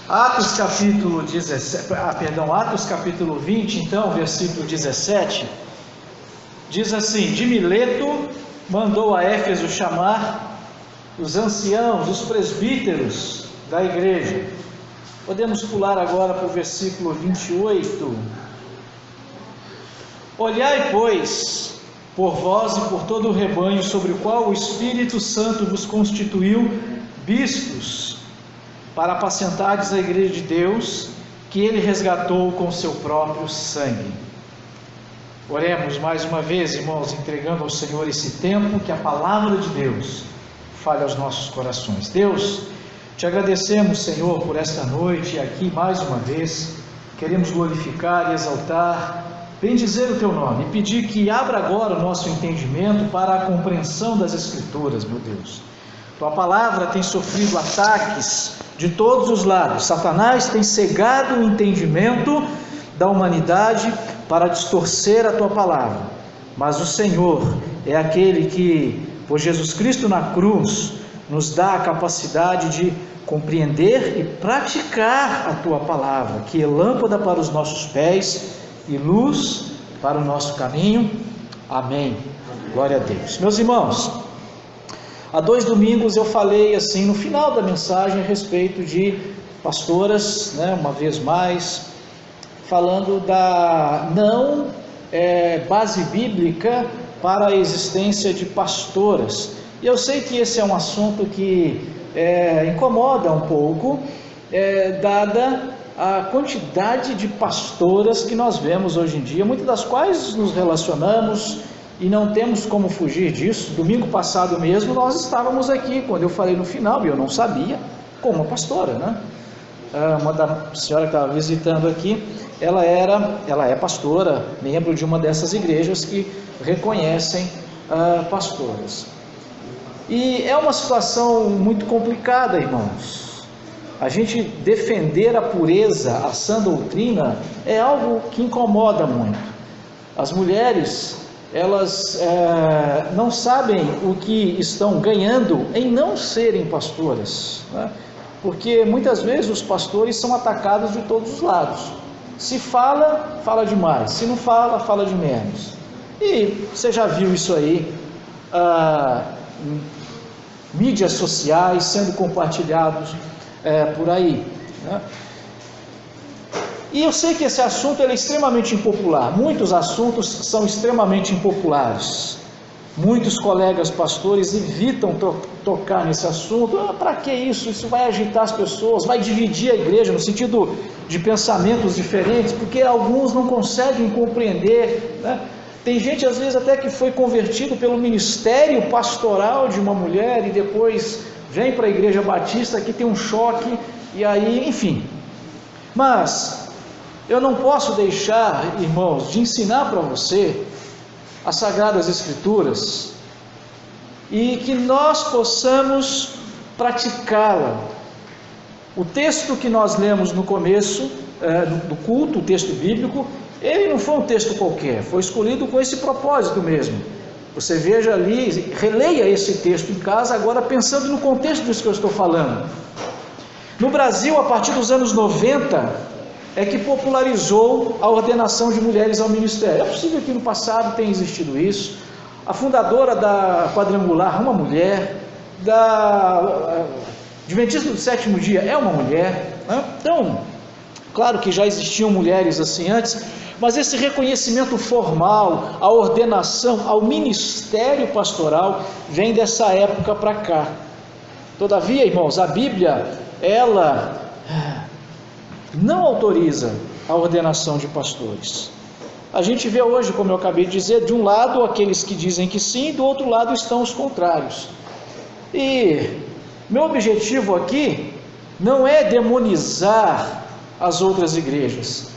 Atos capítulo 20, então, versículo 17, diz assim: de Mileto mandou a Éfeso chamar os anciãos, os presbíteros da igreja. Podemos pular agora para o versículo 28. Olhai, pois, por vós e por todo o rebanho sobre o qual o Espírito Santo vos constituiu bispos, para apacentardes a igreja de Deus, que ele resgatou com seu próprio sangue. Oremos mais uma vez, irmãos, entregando ao Senhor esse tempo, que a palavra de Deus fale aos nossos corações. Deus, te agradecemos, Senhor, por esta noite, e aqui mais uma vez, queremos glorificar e exaltar, bendizer o teu nome, e pedir que abra agora o nosso entendimento para a compreensão das Escrituras, meu Deus. Tua palavra tem sofrido ataques de todos os lados. Satanás tem cegado o entendimento da humanidade para distorcer a tua palavra. Mas o Senhor é aquele que, por Jesus Cristo na cruz, nos dá a capacidade de compreender e praticar a tua palavra, que é lâmpada para os nossos pés e luz para o nosso caminho. Amém. Glória a Deus. Meus irmãos, há 2 domingos eu falei assim, no final da mensagem, a respeito de pastoras, uma vez mais, falando da não base bíblica para a existência de pastoras. E eu sei que esse é um assunto que incomoda um pouco, dada a quantidade de pastoras que nós vemos hoje em dia, muitas das quais nos relacionamos e não temos como fugir disso. Domingo passado mesmo nós estávamos aqui, quando eu falei no final, e eu não sabia, com uma pastora, uma da senhora que estava visitando aqui, ela é pastora, membro de uma dessas igrejas que reconhecem pastoras. E é uma situação muito complicada, irmãos. A gente defender a pureza, a sã doutrina, é algo que incomoda muito. As mulheres, elas não sabem o que estão ganhando em não serem pastoras, porque muitas vezes os pastores são atacados de todos os lados. Se fala, fala demais; se não fala, fala de menos. E você já viu isso aí, mídias sociais sendo compartilhados por aí, E eu sei que esse assunto é extremamente impopular. Muitos assuntos são extremamente impopulares. Muitos colegas pastores evitam tocar nesse assunto. Para que isso? Isso vai agitar as pessoas, vai dividir a igreja no sentido de pensamentos diferentes, porque alguns não conseguem compreender, Tem gente às vezes até que foi convertido pelo ministério pastoral de uma mulher e depois vem para a igreja batista, que tem um choque, e aí, enfim. Mas eu não posso deixar, irmãos, de ensinar para você as Sagradas Escrituras e que nós possamos praticá-la. O texto que nós lemos no começo do culto, o texto bíblico, ele não foi um texto qualquer, foi escolhido com esse propósito mesmo. Você veja ali, releia esse texto em casa, agora pensando no contexto disso que eu estou falando. No Brasil, a partir dos anos 90, é que popularizou a ordenação de mulheres ao ministério. É possível que no passado tenha existido isso. A fundadora da Quadrangular, uma mulher, da Adventista do Sétimo Dia, é uma mulher. Então, claro que já existiam mulheres assim antes, mas esse reconhecimento formal, a ordenação ao ministério pastoral, vem dessa época para cá. Todavia, irmãos, a Bíblia, ela não autoriza a ordenação de pastores. A gente vê hoje, como eu acabei de dizer, de um lado aqueles que dizem que sim, do outro lado estão os contrários. E meu objetivo aqui não é demonizar as outras igrejas,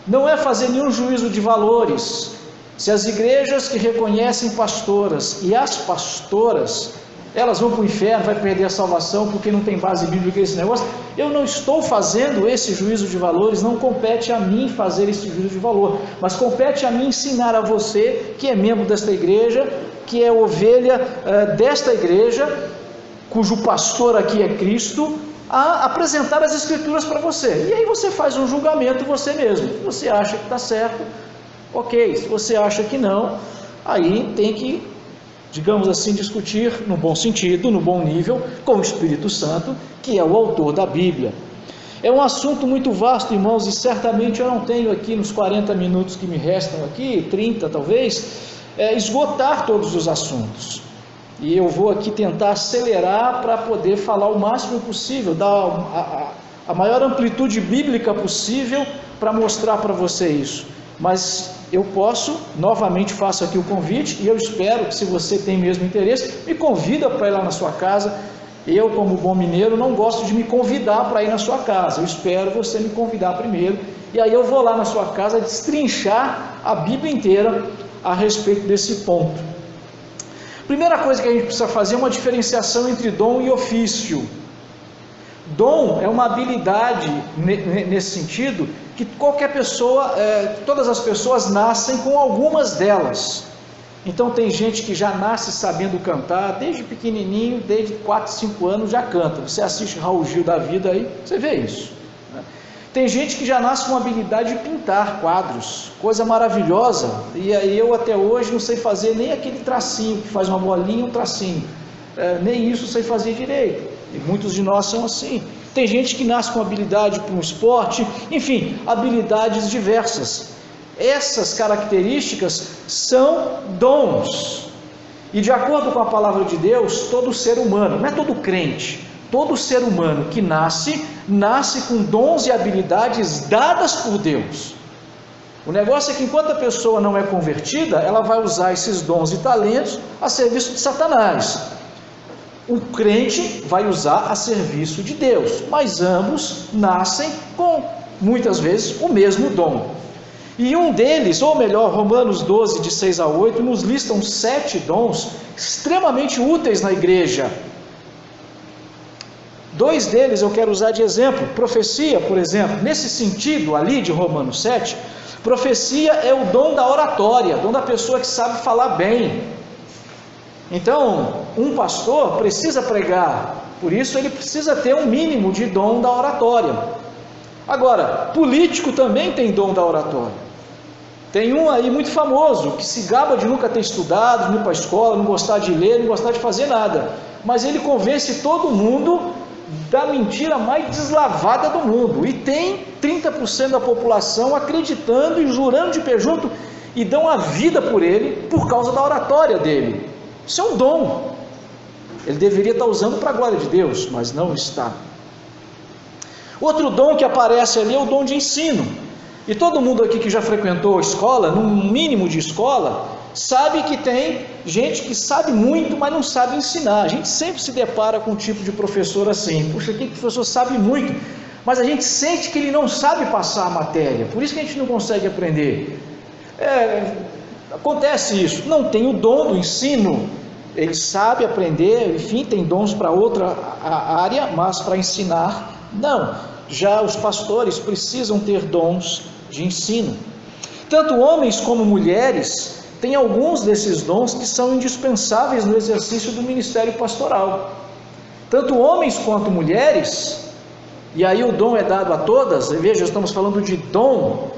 não é fazer nenhum juízo de valores. Se as igrejas que reconhecem pastoras e as pastoras, elas vão para o inferno, vai perder a salvação porque não tem base bíblica esse negócio, eu não estou fazendo esse juízo de valores, não compete a mim fazer esse juízo de valor, mas compete a mim ensinar a você, que é membro desta igreja, que é ovelha desta igreja, cujo pastor aqui é Cristo, a apresentar as Escrituras para você. E aí você faz um julgamento você mesmo. Se você acha que está certo, ok. Se você acha que não, aí tem que, digamos assim, discutir no bom sentido, no bom nível, com o Espírito Santo, que é o autor da Bíblia. É um assunto muito vasto, irmãos, e certamente eu não tenho aqui nos 40 minutos que me restam aqui, 30 talvez, esgotar todos os assuntos. E eu vou aqui tentar acelerar para poder falar o máximo possível, dar a maior amplitude bíblica possível para mostrar para você isso. Mas eu posso, novamente faço aqui o convite, e eu espero que, se você tem mesmo interesse, me convida para ir lá na sua casa. Eu, como bom mineiro, não gosto de me convidar para ir na sua casa. Eu espero você me convidar primeiro, e aí eu vou lá na sua casa destrinchar a Bíblia inteira a respeito desse ponto. Primeira coisa que a gente precisa fazer é uma diferenciação entre dom e ofício. Dom é uma habilidade, nesse sentido, que qualquer pessoa, todas as pessoas nascem com algumas delas. Então tem gente que já nasce sabendo cantar, desde pequenininho, desde 4, 5 anos já canta. Você assiste Raul Gil da vida aí, você vê isso. Tem gente que já nasce com a habilidade de pintar quadros, coisa maravilhosa, e aí eu até hoje não sei fazer nem aquele tracinho, que faz uma bolinha, um tracinho, nem isso sei fazer direito, e muitos de nós são assim. Tem gente que nasce com habilidade para um esporte, enfim, habilidades diversas. Essas características são dons, e de acordo com a palavra de Deus, todo ser humano, não é todo crente, todo ser humano que nasce com dons e habilidades dadas por Deus. O negócio é que, enquanto a pessoa não é convertida, ela vai usar esses dons e talentos a serviço de Satanás. O crente vai usar a serviço de Deus, mas ambos nascem com, muitas vezes, o mesmo dom. E um deles, ou melhor, Romanos 12, de 6 a 8, nos listam 7 dons extremamente úteis na igreja. 2 deles eu quero usar de exemplo. Profecia, por exemplo, nesse sentido ali de Romanos 7, profecia é o dom da oratória, dom da pessoa que sabe falar bem. Então, um pastor precisa pregar, por isso ele precisa ter um mínimo de dom da oratória. Agora, político também tem dom da oratória. Tem um aí muito famoso, que se gaba de nunca ter estudado, não ir para a escola, não gostar de ler, não gostar de fazer nada, mas ele convence todo mundo da mentira mais deslavada do mundo, e tem 30% da população acreditando e jurando de pé junto, e dão a vida por ele, por causa da oratória dele. Isso é um dom, ele deveria estar usando para a glória de Deus, mas não está. Outro dom que aparece ali é o dom de ensino, e todo mundo aqui que já frequentou a escola, num mínimo de escola, sabe que tem gente que sabe muito, mas não sabe ensinar. A gente sempre se depara com um tipo de professor assim. Puxa, aquele professor sabe muito, mas a gente sente que ele não sabe passar a matéria, por isso que a gente não consegue aprender. Acontece isso, não tem o dom do ensino, ele sabe aprender, enfim, tem dons para outra área, mas para ensinar, não. Já os pastores precisam ter dons de ensino. Tanto homens como mulheres têm alguns desses dons que são indispensáveis no exercício do ministério pastoral. Tanto homens quanto mulheres, e aí o dom é dado a todas. Veja, estamos falando de dom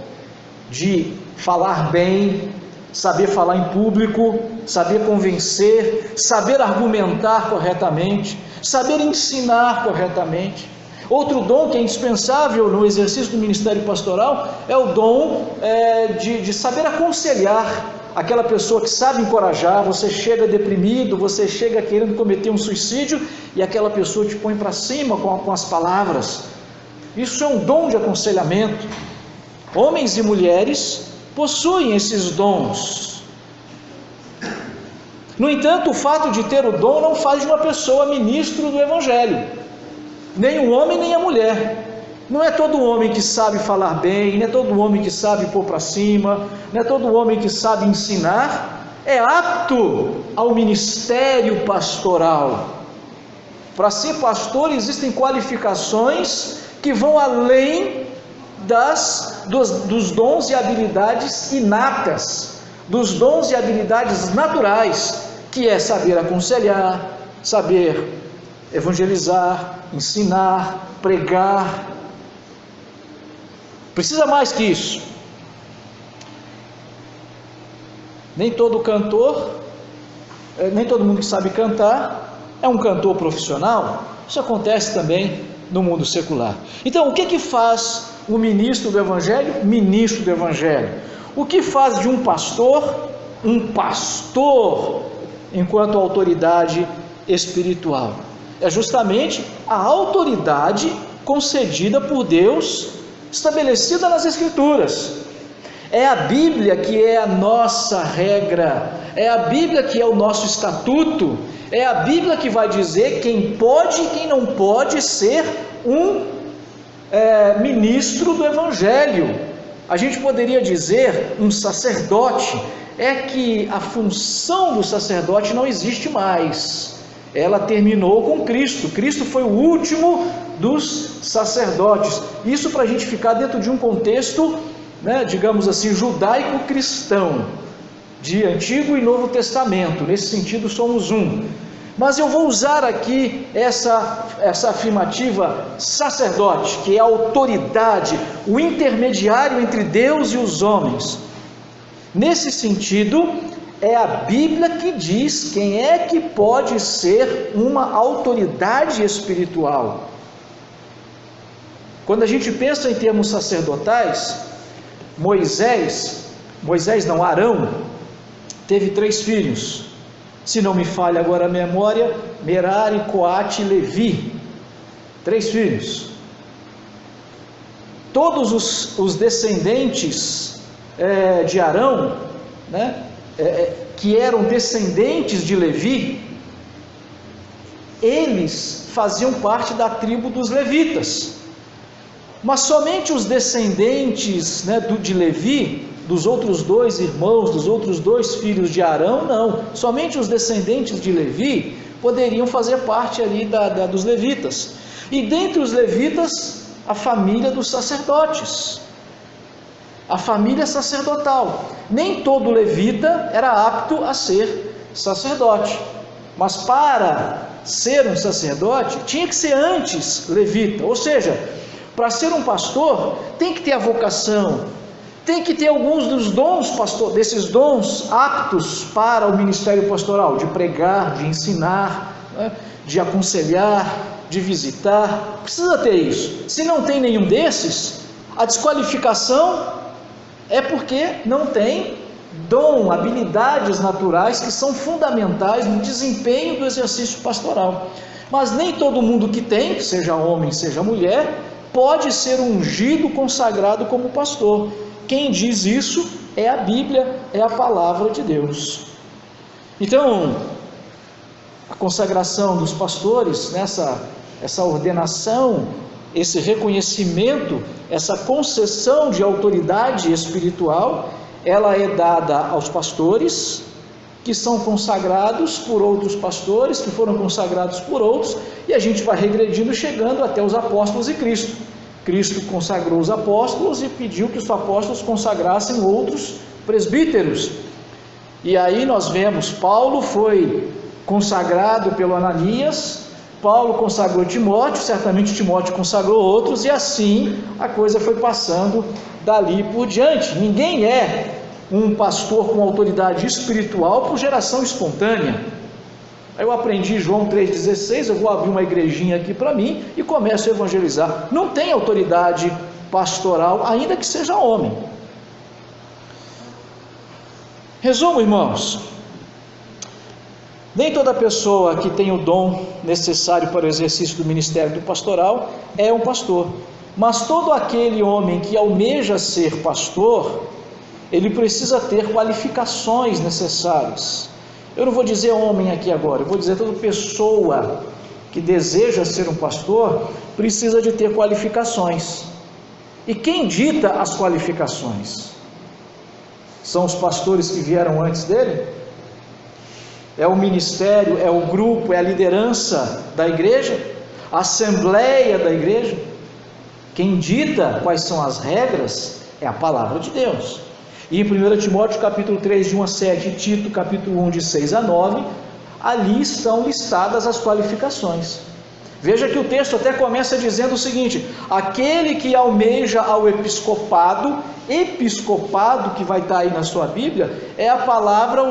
de falar bem, saber falar em público, saber convencer, saber argumentar corretamente, saber ensinar corretamente. Outro dom que é indispensável no exercício do ministério pastoral é o dom de saber aconselhar. Aquela pessoa que sabe encorajar. Você chega deprimido, você chega querendo cometer um suicídio, e aquela pessoa te põe para cima com as palavras. Isso é um dom de aconselhamento. Homens e mulheres possuem esses dons. No entanto, o fato de ter o dom não faz de uma pessoa ministro do Evangelho, nem o homem nem a mulher. Não é todo homem que sabe falar bem, não é todo homem que sabe pôr para cima, não é todo homem que sabe ensinar, é apto ao ministério pastoral. Para ser pastor existem qualificações que vão além dos dons e habilidades inatas, dos dons e habilidades naturais, que é saber aconselhar, saber evangelizar, ensinar, pregar. Precisa mais que isso. Nem todo cantor, nem todo mundo que sabe cantar é um cantor profissional. Isso acontece também no mundo secular. Então, o que faz o ministro do Evangelho? Ministro do Evangelho. O que faz de um pastor enquanto autoridade espiritual? É justamente a autoridade concedida por Deus, estabelecida nas Escrituras. É a Bíblia que é a nossa regra, é a Bíblia que é o nosso estatuto, é a Bíblia que vai dizer quem pode e quem não pode ser um ministro do Evangelho. A gente poderia dizer um sacerdote. É que a função do sacerdote não existe mais, ela terminou com Cristo. Cristo foi o último dos sacerdotes. Isso para a gente ficar dentro de um contexto, digamos assim, judaico-cristão, de Antigo e Novo Testamento. Nesse sentido somos um. Mas eu vou usar aqui essa afirmativa sacerdote, que é a autoridade, o intermediário entre Deus e os homens. Nesse sentido, é a Bíblia que diz quem é que pode ser uma autoridade espiritual. Quando a gente pensa em termos sacerdotais, Arão teve 3 filhos, se não me falha agora a memória, Merari, Coate e Levi, 3 filhos. Todos os descendentes de Arão, que eram descendentes de Levi, eles faziam parte da tribo dos levitas. Mas somente os descendentes de Levi, dos outros 2 irmãos, dos outros 2 filhos de Arão, não. Somente os descendentes de Levi poderiam fazer parte ali dos levitas. E dentre os levitas, a família dos sacerdotes, a família sacerdotal. Nem todo levita era apto a ser sacerdote, mas para ser um sacerdote tinha que ser antes levita. Ou seja, para ser um pastor tem que ter a vocação, tem que ter alguns dos dons, desses dons aptos para o ministério pastoral, de pregar, de ensinar, de aconselhar, de visitar. Precisa ter isso. Se não tem nenhum desses, a desqualificação é porque não tem dom, habilidades naturais que são fundamentais no desempenho do exercício pastoral. Mas nem todo mundo que tem, seja homem, seja mulher, pode ser ungido, consagrado como pastor. Quem diz isso é a Bíblia, é a palavra de Deus. Então, a consagração dos pastores, essa ordenação, esse reconhecimento, essa concessão de autoridade espiritual, ela é dada aos pastores, que são consagrados por outros pastores, que foram consagrados por outros, e a gente vai regredindo, chegando até os apóstolos e Cristo. Cristo consagrou os apóstolos e pediu que os apóstolos consagrassem outros presbíteros. E aí nós vemos, Paulo foi consagrado pelo Ananias, Paulo consagrou Timóteo, certamente Timóteo consagrou outros, e assim a coisa foi passando dali por diante. Ninguém é um pastor com autoridade espiritual por geração espontânea. Eu aprendi João 3,16, eu vou abrir uma igrejinha aqui para mim e começo a evangelizar. Não tem autoridade pastoral, ainda que seja homem. Resumo, irmãos. Nem toda pessoa que tem o dom necessário para o exercício do ministério do pastoral é um pastor. Mas todo aquele homem que almeja ser pastor, ele precisa ter qualificações necessárias. Eu não vou dizer homem aqui agora, eu vou dizer toda pessoa que deseja ser um pastor precisa de ter qualificações. E quem dita as qualificações? São os pastores que vieram antes dele? É o ministério, é o grupo, é a liderança da igreja, a assembleia da igreja? Quem dita quais são as regras é a palavra de Deus. E em 1 Timóteo capítulo 3, de 1 a 7, e Tito capítulo 1, de 6 a 9, ali estão listadas as qualificações. Veja que o texto até começa dizendo o seguinte: aquele que almeja ao episcopado que vai estar aí na sua Bíblia, é a palavra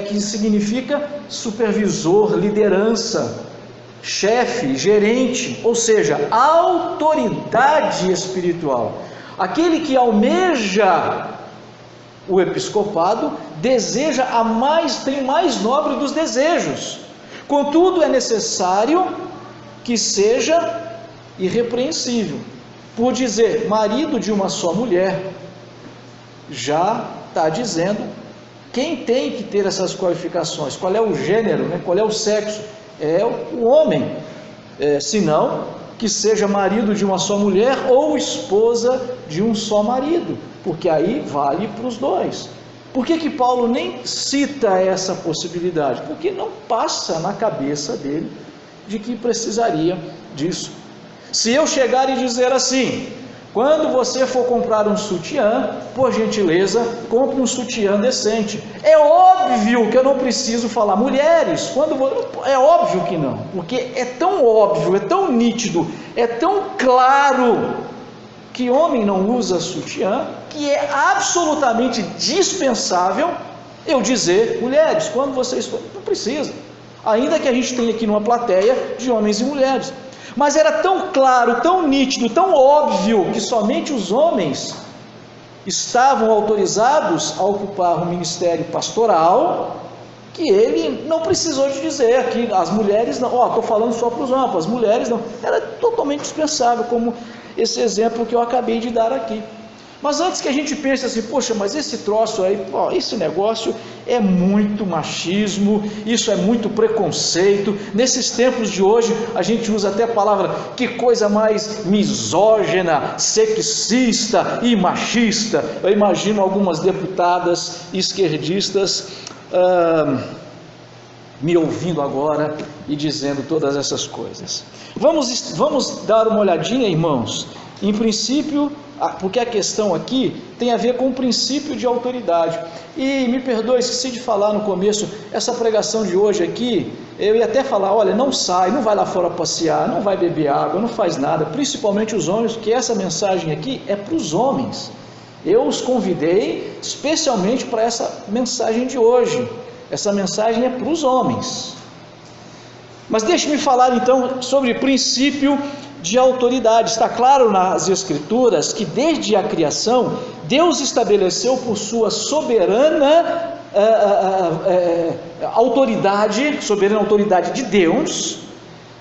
que significa supervisor, liderança, chefe, gerente, ou seja, autoridade espiritual. Aquele que almeja o episcopado deseja tem o mais nobre dos desejos, contudo é necessário que seja irrepreensível. Por dizer marido de uma só mulher, já está dizendo quem tem que ter essas qualificações, qual é o gênero, né? Qual é o sexo, é o homem, senão que seja marido de uma só mulher ou esposa de um só marido, porque aí vale para os dois. Por que Paulo nem cita essa possibilidade? Porque não passa na cabeça dele de que precisaria disso. Se eu chegar e dizer assim: quando você for comprar um sutiã, por gentileza, compre um sutiã decente. É óbvio que eu não preciso falar mulheres, é óbvio que não, porque é tão óbvio, é tão nítido, é tão claro que homem não usa sutiã, que é absolutamente dispensável eu dizer mulheres, quando vocês forem, não precisa, ainda que a gente tenha aqui numa plateia de homens e mulheres. Mas era tão claro, tão nítido, tão óbvio que somente os homens estavam autorizados a ocupar o ministério pastoral, que ele não precisou de dizer aqui, as mulheres não, estou falando só para os homens, as mulheres não, era totalmente dispensável, como esse exemplo que eu acabei de dar aqui. Mas antes que a gente pense assim, poxa, mas esse troço aí, esse negócio é muito machismo, isso é muito preconceito. Nesses tempos de hoje, a gente usa até a palavra, que coisa mais misógina, sexista e machista. Eu imagino algumas deputadas esquerdistas me ouvindo agora e dizendo todas essas coisas. Vamos dar uma olhadinha, irmãos, em princípio, porque a questão aqui tem a ver com o princípio de autoridade. E me perdoe, esqueci de falar no começo, essa pregação de hoje aqui, eu ia até falar, olha, não vai lá fora passear, não vai beber água, não faz nada, principalmente os homens, porque essa mensagem aqui é para os homens. Eu os convidei especialmente para essa mensagem de hoje. Essa mensagem é para os homens. Mas deixe-me falar então sobre princípio de autoridade. Está claro nas Escrituras que desde a criação, Deus estabeleceu por sua soberana autoridade, soberana autoridade de Deus,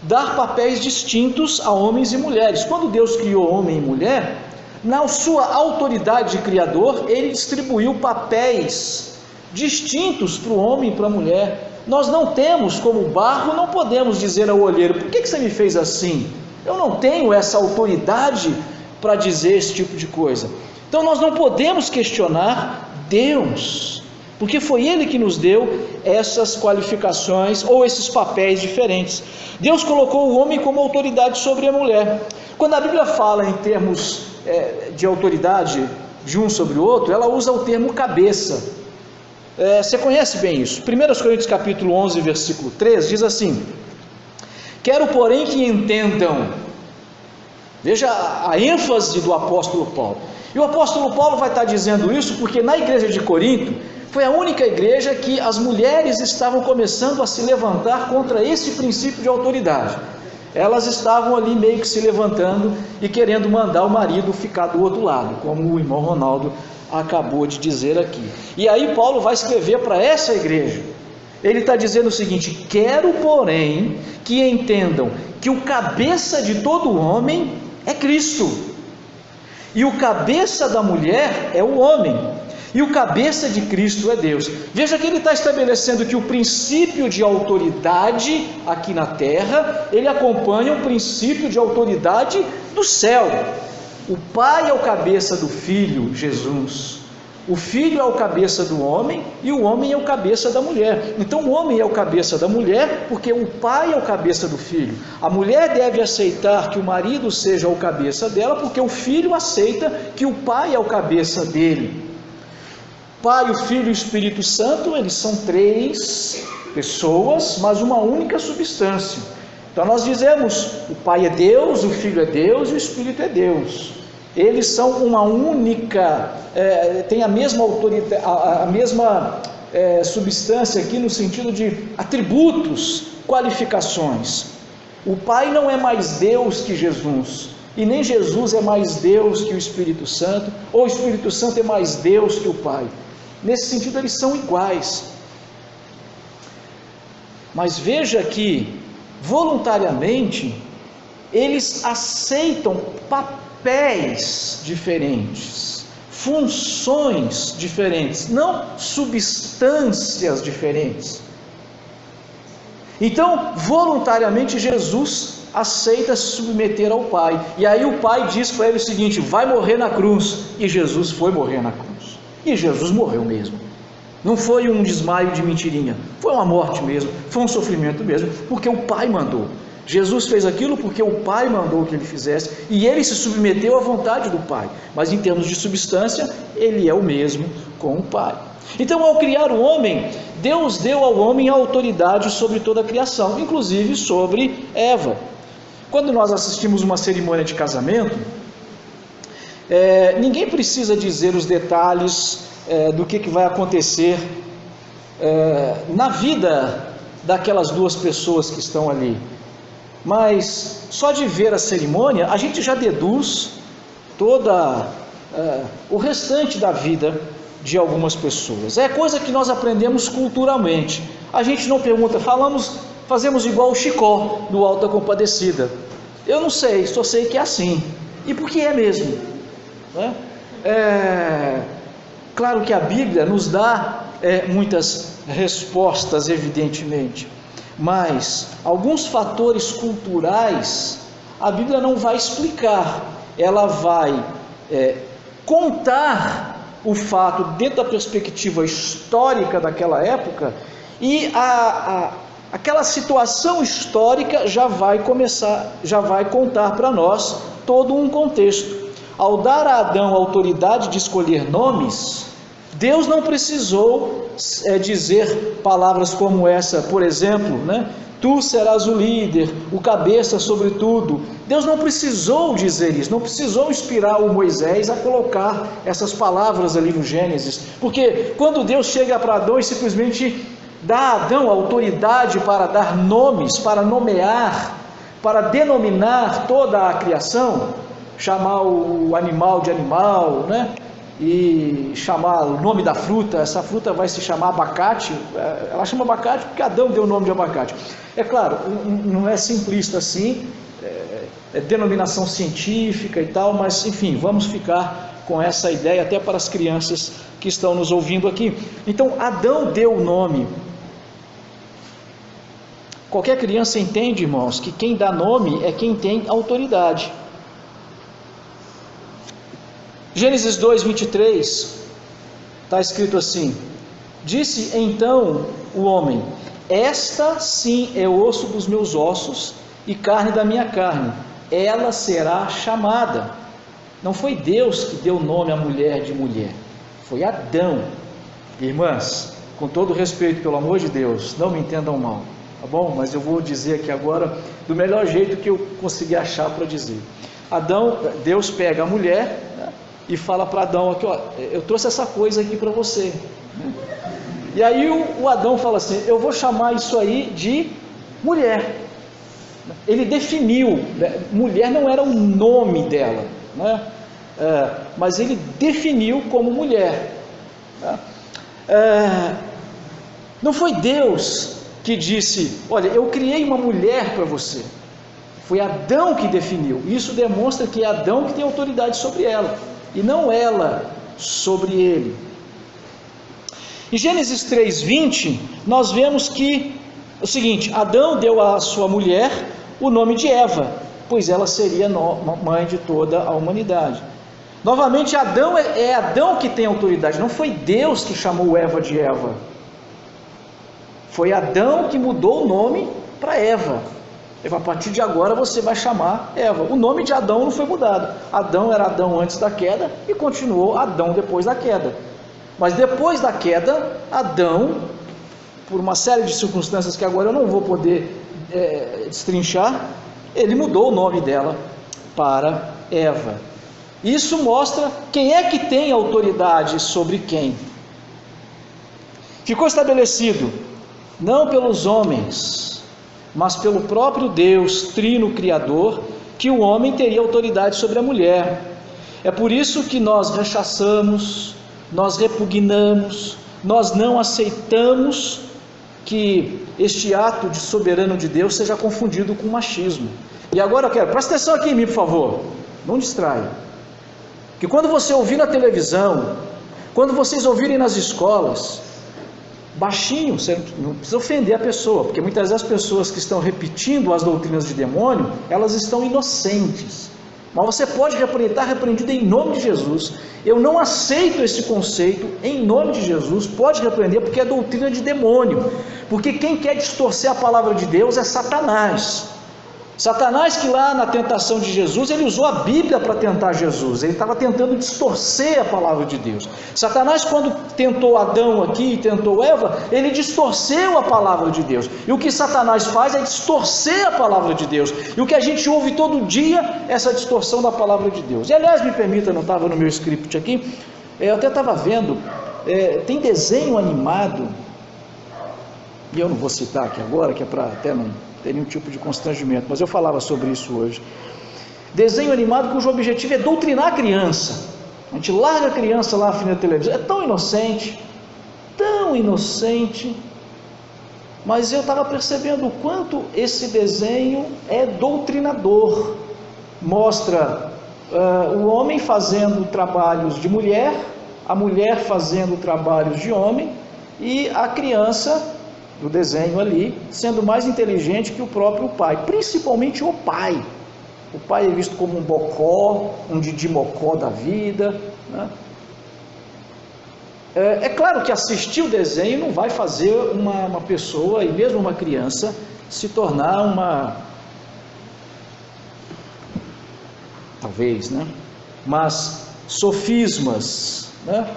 dar papéis distintos a homens e mulheres. Quando Deus criou homem e mulher, na sua autoridade de criador, Ele distribuiu papéis distintos para o homem e para a mulher. Nós não temos, como barro, não podemos dizer ao olheiro, por que você me fez assim? Eu não tenho essa autoridade para dizer esse tipo de coisa. Então nós não podemos questionar Deus, porque foi Ele que nos deu essas qualificações ou esses papéis diferentes. Deus colocou o homem como autoridade sobre a mulher. Quando a Bíblia fala em termos de autoridade de um sobre o outro, ela usa o termo cabeça. Você conhece bem isso. 1 Coríntios capítulo 11, versículo 3, diz assim: quero porém que entendam, veja a ênfase do apóstolo Paulo, e o apóstolo Paulo vai estar dizendo isso porque na igreja de Corinto, foi a única igreja que as mulheres estavam começando a se levantar contra esse princípio de autoridade. Elas estavam ali meio que se levantando e querendo mandar o marido ficar do outro lado, como o irmão Ronaldo acabou de dizer aqui. E aí Paulo vai escrever para essa igreja. Ele está dizendo o seguinte: quero porém que entendam que o cabeça de todo homem é Cristo, e o cabeça da mulher é o homem, e o cabeça de Cristo é Deus. Veja que ele está estabelecendo que o princípio de autoridade aqui na terra, ele acompanha o princípio de autoridade do céu. O Pai é o cabeça do Filho, Jesus. O Filho é o cabeça do homem e o homem é o cabeça da mulher. Então o homem é o cabeça da mulher porque o pai é o cabeça do filho. A mulher deve aceitar que o marido seja o cabeça dela porque o filho aceita que o pai é o cabeça dele. Pai, o Filho e o Espírito Santo, eles são três pessoas, mas uma única substância. Então nós dizemos, o Pai é Deus, o Filho é Deus e o Espírito é Deus. Eles são uma única, tem a mesma autoridade, a mesma substância aqui no sentido de atributos, qualificações. O Pai não é mais Deus que Jesus, e nem Jesus é mais Deus que o Espírito Santo, ou o Espírito Santo é mais Deus que o Pai. Nesse sentido eles são iguais. Mas veja que voluntariamente eles aceitam papéis diferentes, funções diferentes, não substâncias diferentes. Então, voluntariamente Jesus aceita se submeter ao Pai, e aí o Pai diz para ele o seguinte: vai morrer na cruz, e Jesus foi morrer na cruz, e Jesus morreu mesmo. Não foi um desmaio de mentirinha, foi uma morte mesmo, foi um sofrimento mesmo, porque o Pai mandou. Jesus fez aquilo porque o Pai mandou que ele fizesse, e ele se submeteu à vontade do Pai, mas em termos de substância, ele é o mesmo com o Pai. Então, ao criar o homem, Deus deu ao homem a autoridade sobre toda a criação, inclusive sobre Eva. Quando nós assistimos uma cerimônia de casamento, ninguém precisa dizer os detalhes do que vai acontecer na vida daquelas duas pessoas que estão ali, mas só de ver a cerimônia a gente já deduz toda o restante da vida de algumas pessoas. É coisa que nós aprendemos culturalmente. A gente não pergunta, fazemos igual o Chicó no Alto da Compadecida. Eu não sei, só sei que é assim. E por que é mesmo? Claro que a Bíblia nos dá muitas respostas, evidentemente, mas alguns fatores culturais a Bíblia não vai explicar, ela vai contar o fato dentro da perspectiva histórica daquela época, e aquela situação histórica já vai contar para nós todo um contexto. Ao dar a Adão a autoridade de escolher nomes, Deus não precisou dizer palavras como essa, por exemplo, tu serás o líder, o cabeça sobre tudo. Deus não precisou dizer isso, não precisou inspirar o Moisés a colocar essas palavras ali no Gênesis, porque quando Deus chega para Adão e simplesmente dá a Adão a autoridade para dar nomes, para nomear, para denominar toda a criação, chamar o animal de animal, e chamar o nome da fruta, essa fruta vai se chamar abacate, ela chama abacate porque Adão deu o nome de abacate. É claro, não é simplista assim, é denominação científica e tal, mas enfim, vamos ficar com essa ideia até para as crianças que estão nos ouvindo aqui. Então, Adão deu o nome. Qualquer criança entende, irmãos, que quem dá nome é quem tem autoridade. Gênesis 2:23, está escrito assim: disse então o homem, esta sim é osso dos meus ossos e carne da minha carne, ela será chamada. Não foi Deus que deu nome à mulher de mulher, foi Adão. Irmãs, com todo respeito, pelo amor de Deus, não me entendam mal, tá bom? Mas eu vou dizer aqui agora do melhor jeito que eu consegui achar para dizer. Deus pega a mulher, e fala para Adão aqui, eu trouxe essa coisa aqui para você. E aí o Adão fala assim, eu vou chamar isso aí de mulher. Ele definiu, mulher não era o nome dela, mas ele definiu como mulher. Não foi Deus que disse, olha, eu criei uma mulher para você. Foi Adão que definiu. Isso demonstra que é Adão que tem autoridade sobre ela, e não ela sobre ele. Em Gênesis 3:20, nós vemos que o seguinte: Adão deu à sua mulher o nome de Eva, pois ela seria mãe de toda a humanidade. Novamente, é Adão que tem autoridade, não foi Deus que chamou Eva de Eva. Foi Adão que mudou o nome para Eva. A partir de agora você vai chamar Eva. O nome de Adão não foi mudado. Adão era Adão antes da queda e continuou Adão depois da queda. Mas depois da queda, Adão, por uma série de circunstâncias que agora eu não vou poder destrinchar, ele mudou o nome dela para Eva. Isso mostra quem é que tem autoridade sobre quem. Ficou estabelecido, não pelos homens, mas pelo próprio Deus, Trino Criador, que o homem teria autoridade sobre a mulher. É por isso que nós rechaçamos, nós repugnamos, nós não aceitamos que este ato de soberano de Deus seja confundido com machismo. E agora eu quero, presta atenção aqui em mim, por favor, não distraia. Que quando você ouvir na televisão, quando vocês ouvirem nas escolas, baixinho, você não precisa ofender a pessoa, porque muitas vezes as pessoas que estão repetindo as doutrinas de demônio, elas estão inocentes. Mas você pode repreender, está repreendido em nome de Jesus. Eu não aceito esse conceito, em nome de Jesus, pode repreender, porque é doutrina de demônio. Porque quem quer distorcer a palavra de Deus é Satanás. Satanás, que lá na tentação de Jesus, ele usou a Bíblia para tentar Jesus, ele estava tentando distorcer a palavra de Deus. Satanás, quando tentou Adão aqui e tentou Eva, ele distorceu a palavra de Deus. E o que Satanás faz é distorcer a palavra de Deus. E o que a gente ouve todo dia é essa distorção da palavra de Deus. E aliás, me permita, não estava no meu script aqui, eu até estava vendo, tem desenho animado, e eu não vou citar aqui agora, que é para até não ter nenhum tipo de constrangimento, mas eu falava sobre isso hoje. Desenho animado cujo objetivo é doutrinar a criança. A gente larga a criança lá na frente da televisão, é tão inocente, mas eu estava percebendo o quanto esse desenho é doutrinador. Mostra o homem fazendo trabalhos de mulher, a mulher fazendo trabalhos de homem, e a criança do desenho ali, sendo mais inteligente que o próprio pai, principalmente o pai. O pai é visto como um bocó, um didi mocó da vida, né? É claro que assistir o desenho não vai fazer uma pessoa, e mesmo uma criança, se tornar talvez, né? Mas sofismas, né?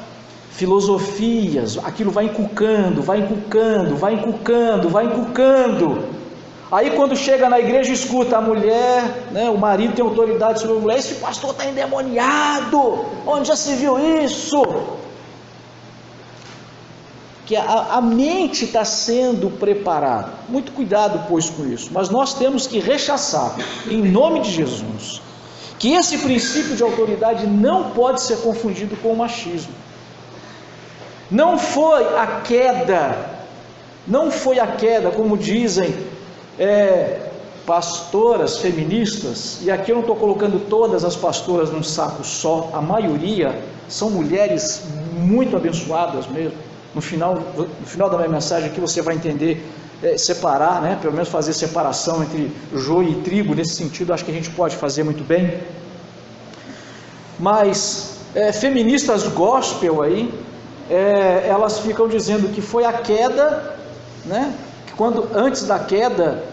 Filosofias, aquilo vai inculcando. Aí quando chega na igreja, escuta a mulher, né, o marido tem autoridade sobre a mulher, esse pastor está endemoniado, onde já se viu isso? Que a mente está sendo preparada. Muito cuidado, pois, com isso. Mas nós temos que rechaçar, em nome de Jesus, que esse princípio de autoridade não pode ser confundido com o machismo. Não foi a queda, como dizem pastoras feministas, e aqui eu não estou colocando todas as pastoras num saco só, a maioria são mulheres muito abençoadas mesmo. No final da minha mensagem aqui você vai entender, separar, né? Pelo menos fazer separação entre joio e trigo, nesse sentido acho que a gente pode fazer muito bem. Mas feministas gospel aí, elas ficam dizendo que foi a queda, né? Que antes da queda,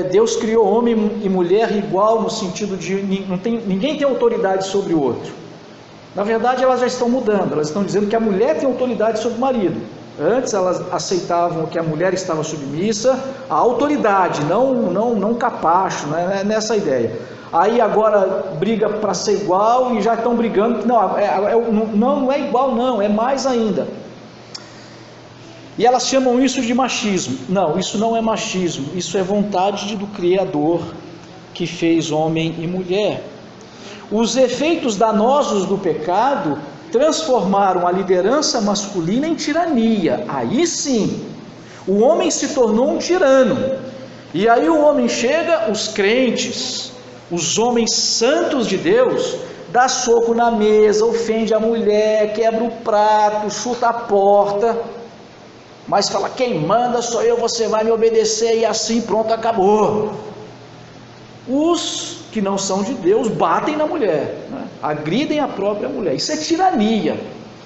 Deus criou homem e mulher igual, no sentido de ninguém tem autoridade sobre o outro. Na verdade, elas já estão mudando, elas estão dizendo que a mulher tem autoridade sobre o marido. Antes elas aceitavam que a mulher estava submissa à autoridade, não capacho, né? Nessa ideia. Aí agora briga para ser igual e já estão brigando, não é igual não, é mais ainda. E elas chamam isso de machismo. Não, isso não é machismo, isso é vontade do Criador que fez homem e mulher. Os efeitos danosos do pecado transformaram a liderança masculina em tirania. Aí sim, o homem se tornou um tirano. E aí o homem chega, os crentes, os homens santos de Deus, dá soco na mesa, ofende a mulher, quebra o prato, chuta a porta, mas fala, quem manda sou eu, você vai me obedecer, e assim pronto, acabou. Os que não são de Deus batem na mulher, né? Agridem a própria mulher. Isso é tirania,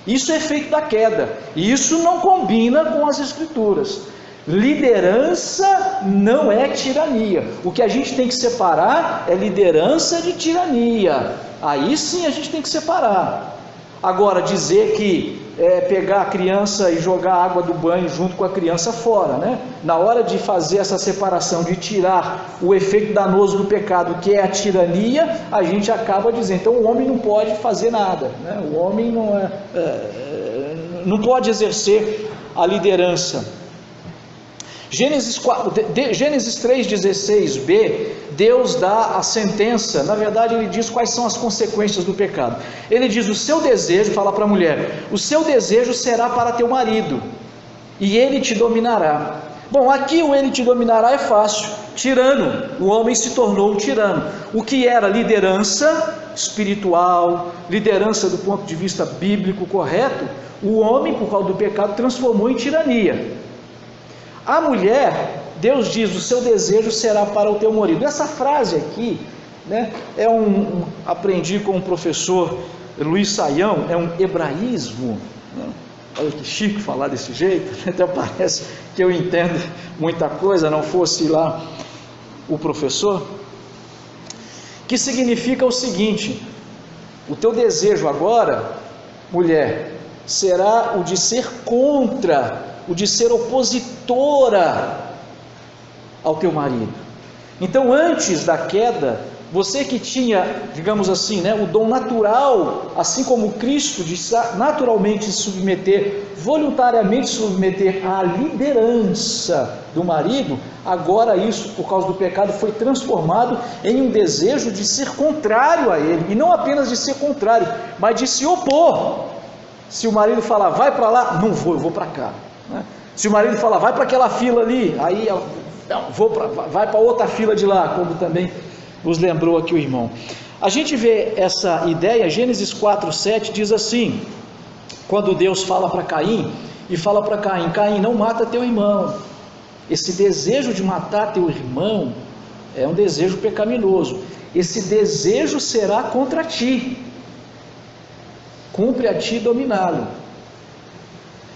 isso é efeito da queda, e isso não combina com as Escrituras. Liderança não é tirania. O que a gente tem que separar é liderança de tirania. Aí sim a gente tem que separar. Agora, dizer que pegar a criança e jogar a água do banho junto com a criança fora, né? Na hora de fazer essa separação, de tirar o efeito danoso do pecado, que é a tirania, a gente acaba dizendo, então o homem não pode fazer nada, né? O homem não pode exercer a liderança. Gênesis 3,16b, Deus dá a sentença, na verdade ele diz quais são as consequências do pecado. Ele diz, o seu desejo, fala para a mulher, o seu desejo será para teu marido, e ele te dominará. Bom, aqui o ele te dominará é fácil, tirano, o homem se tornou um tirano. O que era liderança espiritual, liderança do ponto de vista bíblico correto, o homem, por causa do pecado, transformou em tirania. A mulher, Deus diz, o seu desejo será para o teu marido. Essa frase aqui, né, aprendi com o professor Luiz Saião, é um hebraísmo, né? Olha que chique falar desse jeito, até parece que eu entendo muita coisa, não fosse lá o professor, que significa o seguinte, o teu desejo agora, mulher, será o de ser contra, o de ser opositora ao teu marido. Então, antes da queda, você que tinha, digamos assim, né, o dom natural, assim como Cristo, de naturalmente se submeter, voluntariamente se submeter à liderança do marido, agora isso, por causa do pecado, foi transformado em um desejo de ser contrário a ele, e não apenas de ser contrário, mas de se opor. Se o marido falar, vai para lá, não vou, eu vou para cá. Né? Se o marido falar, vai para aquela fila ali, aí vai para outra fila de lá, como também nos lembrou aqui o irmão. A gente vê essa ideia, Gênesis 4:7 diz assim, quando Deus fala para Caim, e fala para Caim, Caim, não mata teu irmão. Esse desejo de matar teu irmão é um desejo pecaminoso. Esse desejo será contra ti. Cumpre a ti dominá-lo.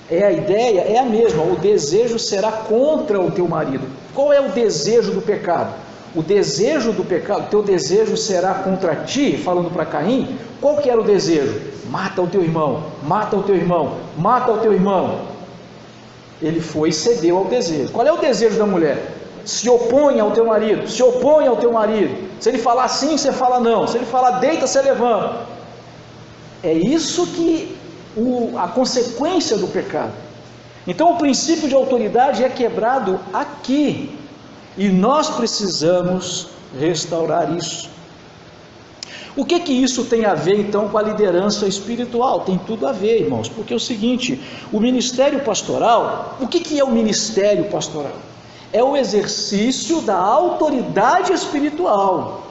A ideia é a mesma, o desejo será contra o teu marido. Qual é o desejo do pecado? O desejo do pecado, teu desejo será contra ti, falando para Caim, qual que era o desejo? Mata o teu irmão, mata o teu irmão, mata o teu irmão. Ele foi e cedeu ao desejo. Qual é o desejo da mulher? Se opõe ao teu marido, se opõe ao teu marido. Se ele falar sim, você fala não. Se ele falar deita, você levanta. É isso que a consequência do pecado. Então o princípio de autoridade é quebrado aqui, e nós precisamos restaurar isso. O que isso tem a ver então com a liderança espiritual? Tem tudo a ver, irmãos, porque é o seguinte, o ministério pastoral, o que é o ministério pastoral? É o exercício da autoridade espiritual,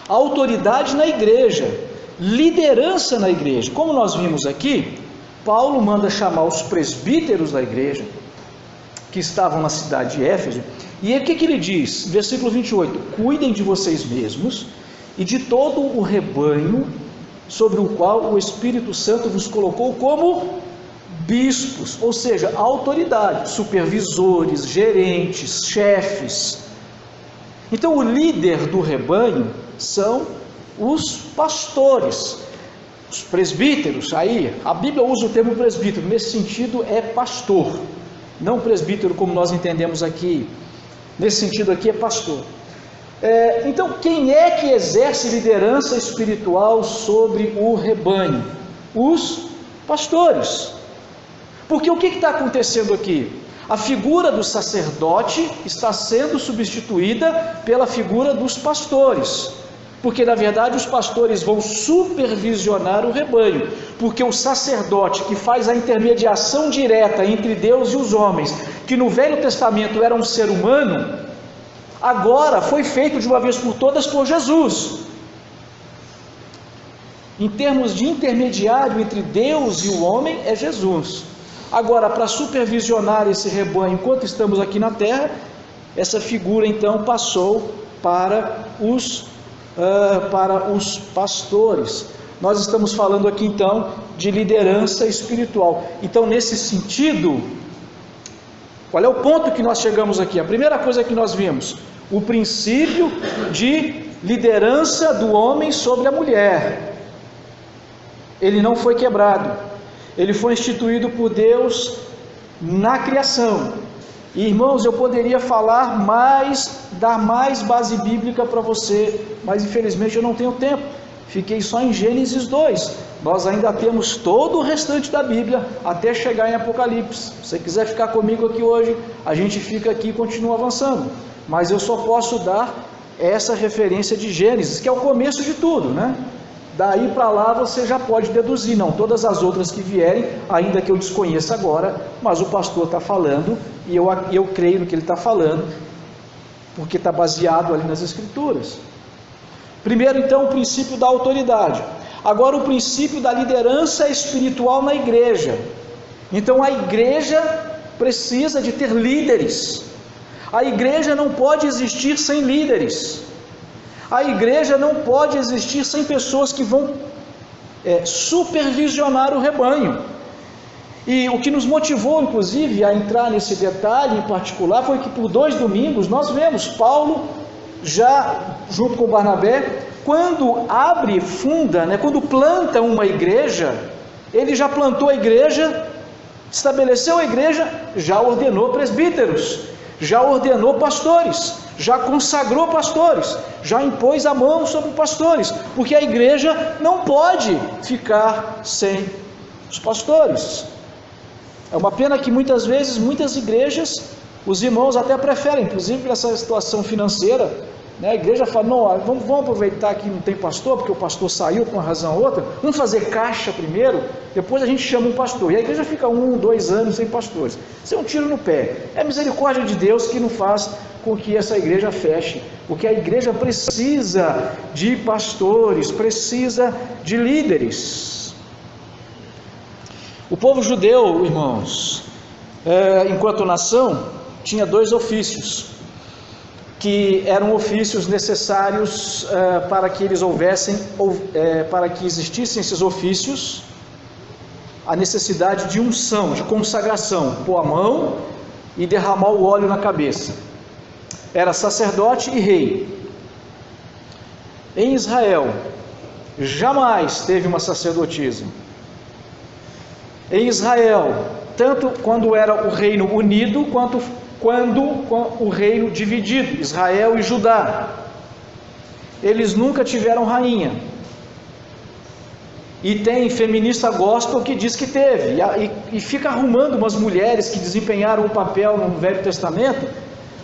a autoridade na igreja, liderança na igreja. Como nós vimos aqui, Paulo manda chamar os presbíteros da igreja, que estavam na cidade de Éfeso, e o que ele diz? Versículo 28, cuidem de vocês mesmos e de todo o rebanho sobre o qual o Espírito Santo vos colocou como bispos, ou seja, autoridade, supervisores, gerentes, chefes. Então o líder do rebanho são os pastores, os presbíteros. Aí a Bíblia usa o termo presbítero, nesse sentido é pastor, não presbítero como nós entendemos aqui, nesse sentido aqui é pastor. Então quem é que exerce liderança espiritual sobre o rebanho? Os pastores. Porque o que está acontecendo aqui? A figura do sacerdote está sendo substituída pela figura dos pastores, porque na verdade os pastores vão supervisionar o rebanho, porque o sacerdote que faz a intermediação direta entre Deus e os homens, que no Velho Testamento era um ser humano, agora foi feito de uma vez por todas por Jesus. Em termos de intermediário entre Deus e o homem, é Jesus. Agora, para supervisionar esse rebanho enquanto estamos aqui na terra, essa figura então passou para os pastores. Nós estamos falando aqui então de liderança espiritual. Então, nesse sentido, qual é o ponto que nós chegamos aqui? A primeira coisa que nós vimos, o princípio de liderança do homem sobre a mulher, ele não foi quebrado. Ele foi instituído por Deus na criação. E, irmãos, eu poderia falar mais, dar mais base bíblica para você, mas infelizmente eu não tenho tempo. Fiquei só em Gênesis 2. Nós ainda temos todo o restante da Bíblia até chegar em Apocalipse. Se você quiser ficar comigo aqui hoje, a gente fica aqui e continua avançando. Mas eu só posso dar essa referência de Gênesis, que é o começo de tudo, né? Daí para lá você já pode deduzir, não todas as outras que vierem, ainda que eu desconheça agora, mas o pastor está falando, e eu creio no que ele está falando, porque está baseado ali nas Escrituras. Primeiro, então, o princípio da autoridade. Agora, o princípio da liderança espiritual na igreja. Então, a igreja precisa de ter líderes. A igreja não pode existir sem líderes. A igreja não pode existir sem pessoas que vão supervisionar o rebanho. E o que nos motivou, inclusive, a entrar nesse detalhe em particular, foi que por 2 domingos nós vemos Paulo, já junto com Barnabé, quando funda, quando planta uma igreja, ele já plantou a igreja, estabeleceu a igreja, já ordenou presbíteros, já ordenou pastores, já consagrou pastores, já impôs a mão sobre pastores, porque a igreja não pode ficar sem os pastores. É uma pena que muitas vezes, muitas igrejas, os irmãos até preferem, inclusive nessa situação financeira, a igreja fala, não, vamos aproveitar que não tem pastor, porque o pastor saiu por uma razão ou outra, vamos fazer caixa primeiro, depois a gente chama um pastor, e a igreja fica 1, 2 anos sem pastores. Isso é um tiro no pé. É a misericórdia de Deus que não faz com que essa igreja feche, porque a igreja precisa de pastores, precisa de líderes. O povo judeu, irmãos, enquanto nação, tinha 2 ofícios, que eram ofícios necessários para que eles para que existissem esses ofícios, a necessidade de unção, de consagração, pôr a mão e derramar o óleo na cabeça. Era sacerdote e rei. Em Israel, jamais teve uma sacerdotisa. Em Israel, tanto quando era o reino unido, quanto quando o reino dividido, Israel e Judá, eles nunca tiveram rainha. E tem feminista gospel que diz que teve, e fica arrumando umas mulheres que desempenharam o papel no Velho Testamento,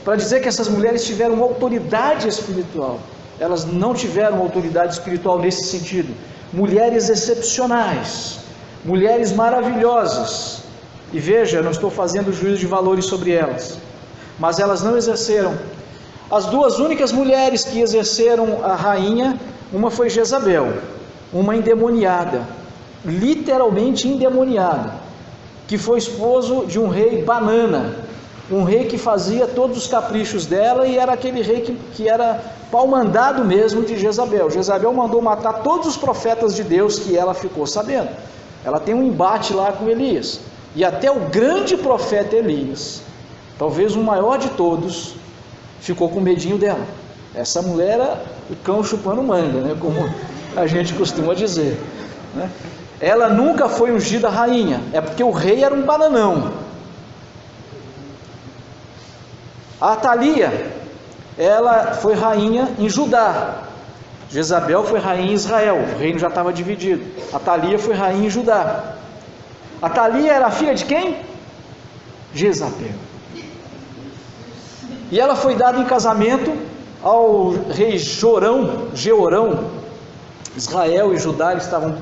para dizer que essas mulheres tiveram autoridade espiritual. Elas não tiveram autoridade espiritual nesse sentido. Mulheres excepcionais, mulheres maravilhosas, e veja, eu não estou fazendo juízo de valores sobre elas, mas elas não exerceram. As 2 únicas mulheres que exerceram a rainha, uma foi Jezabel, uma endemoniada, literalmente endemoniada, que foi esposo de um rei banana, um rei que fazia todos os caprichos dela, e era aquele rei que era pau-mandado mesmo de Jezabel. Jezabel mandou matar todos os profetas de Deus, que ela ficou sabendo. Ela tem um embate lá com Elias, e até o grande profeta Elias, talvez o maior de todos, ficou com medinho dela. Essa mulher era o cão chupando manga, como a gente costuma dizer, Ela nunca foi ungida rainha, é porque o rei era um bananão. A Atalia, ela foi rainha em Judá. Jezabel foi rainha em Israel, o reino já estava dividido. Atalia foi rainha em Judá. Atalia era filha de quem? Jezabel. E ela foi dada em casamento ao rei Jeorão. Israel e Judá estavam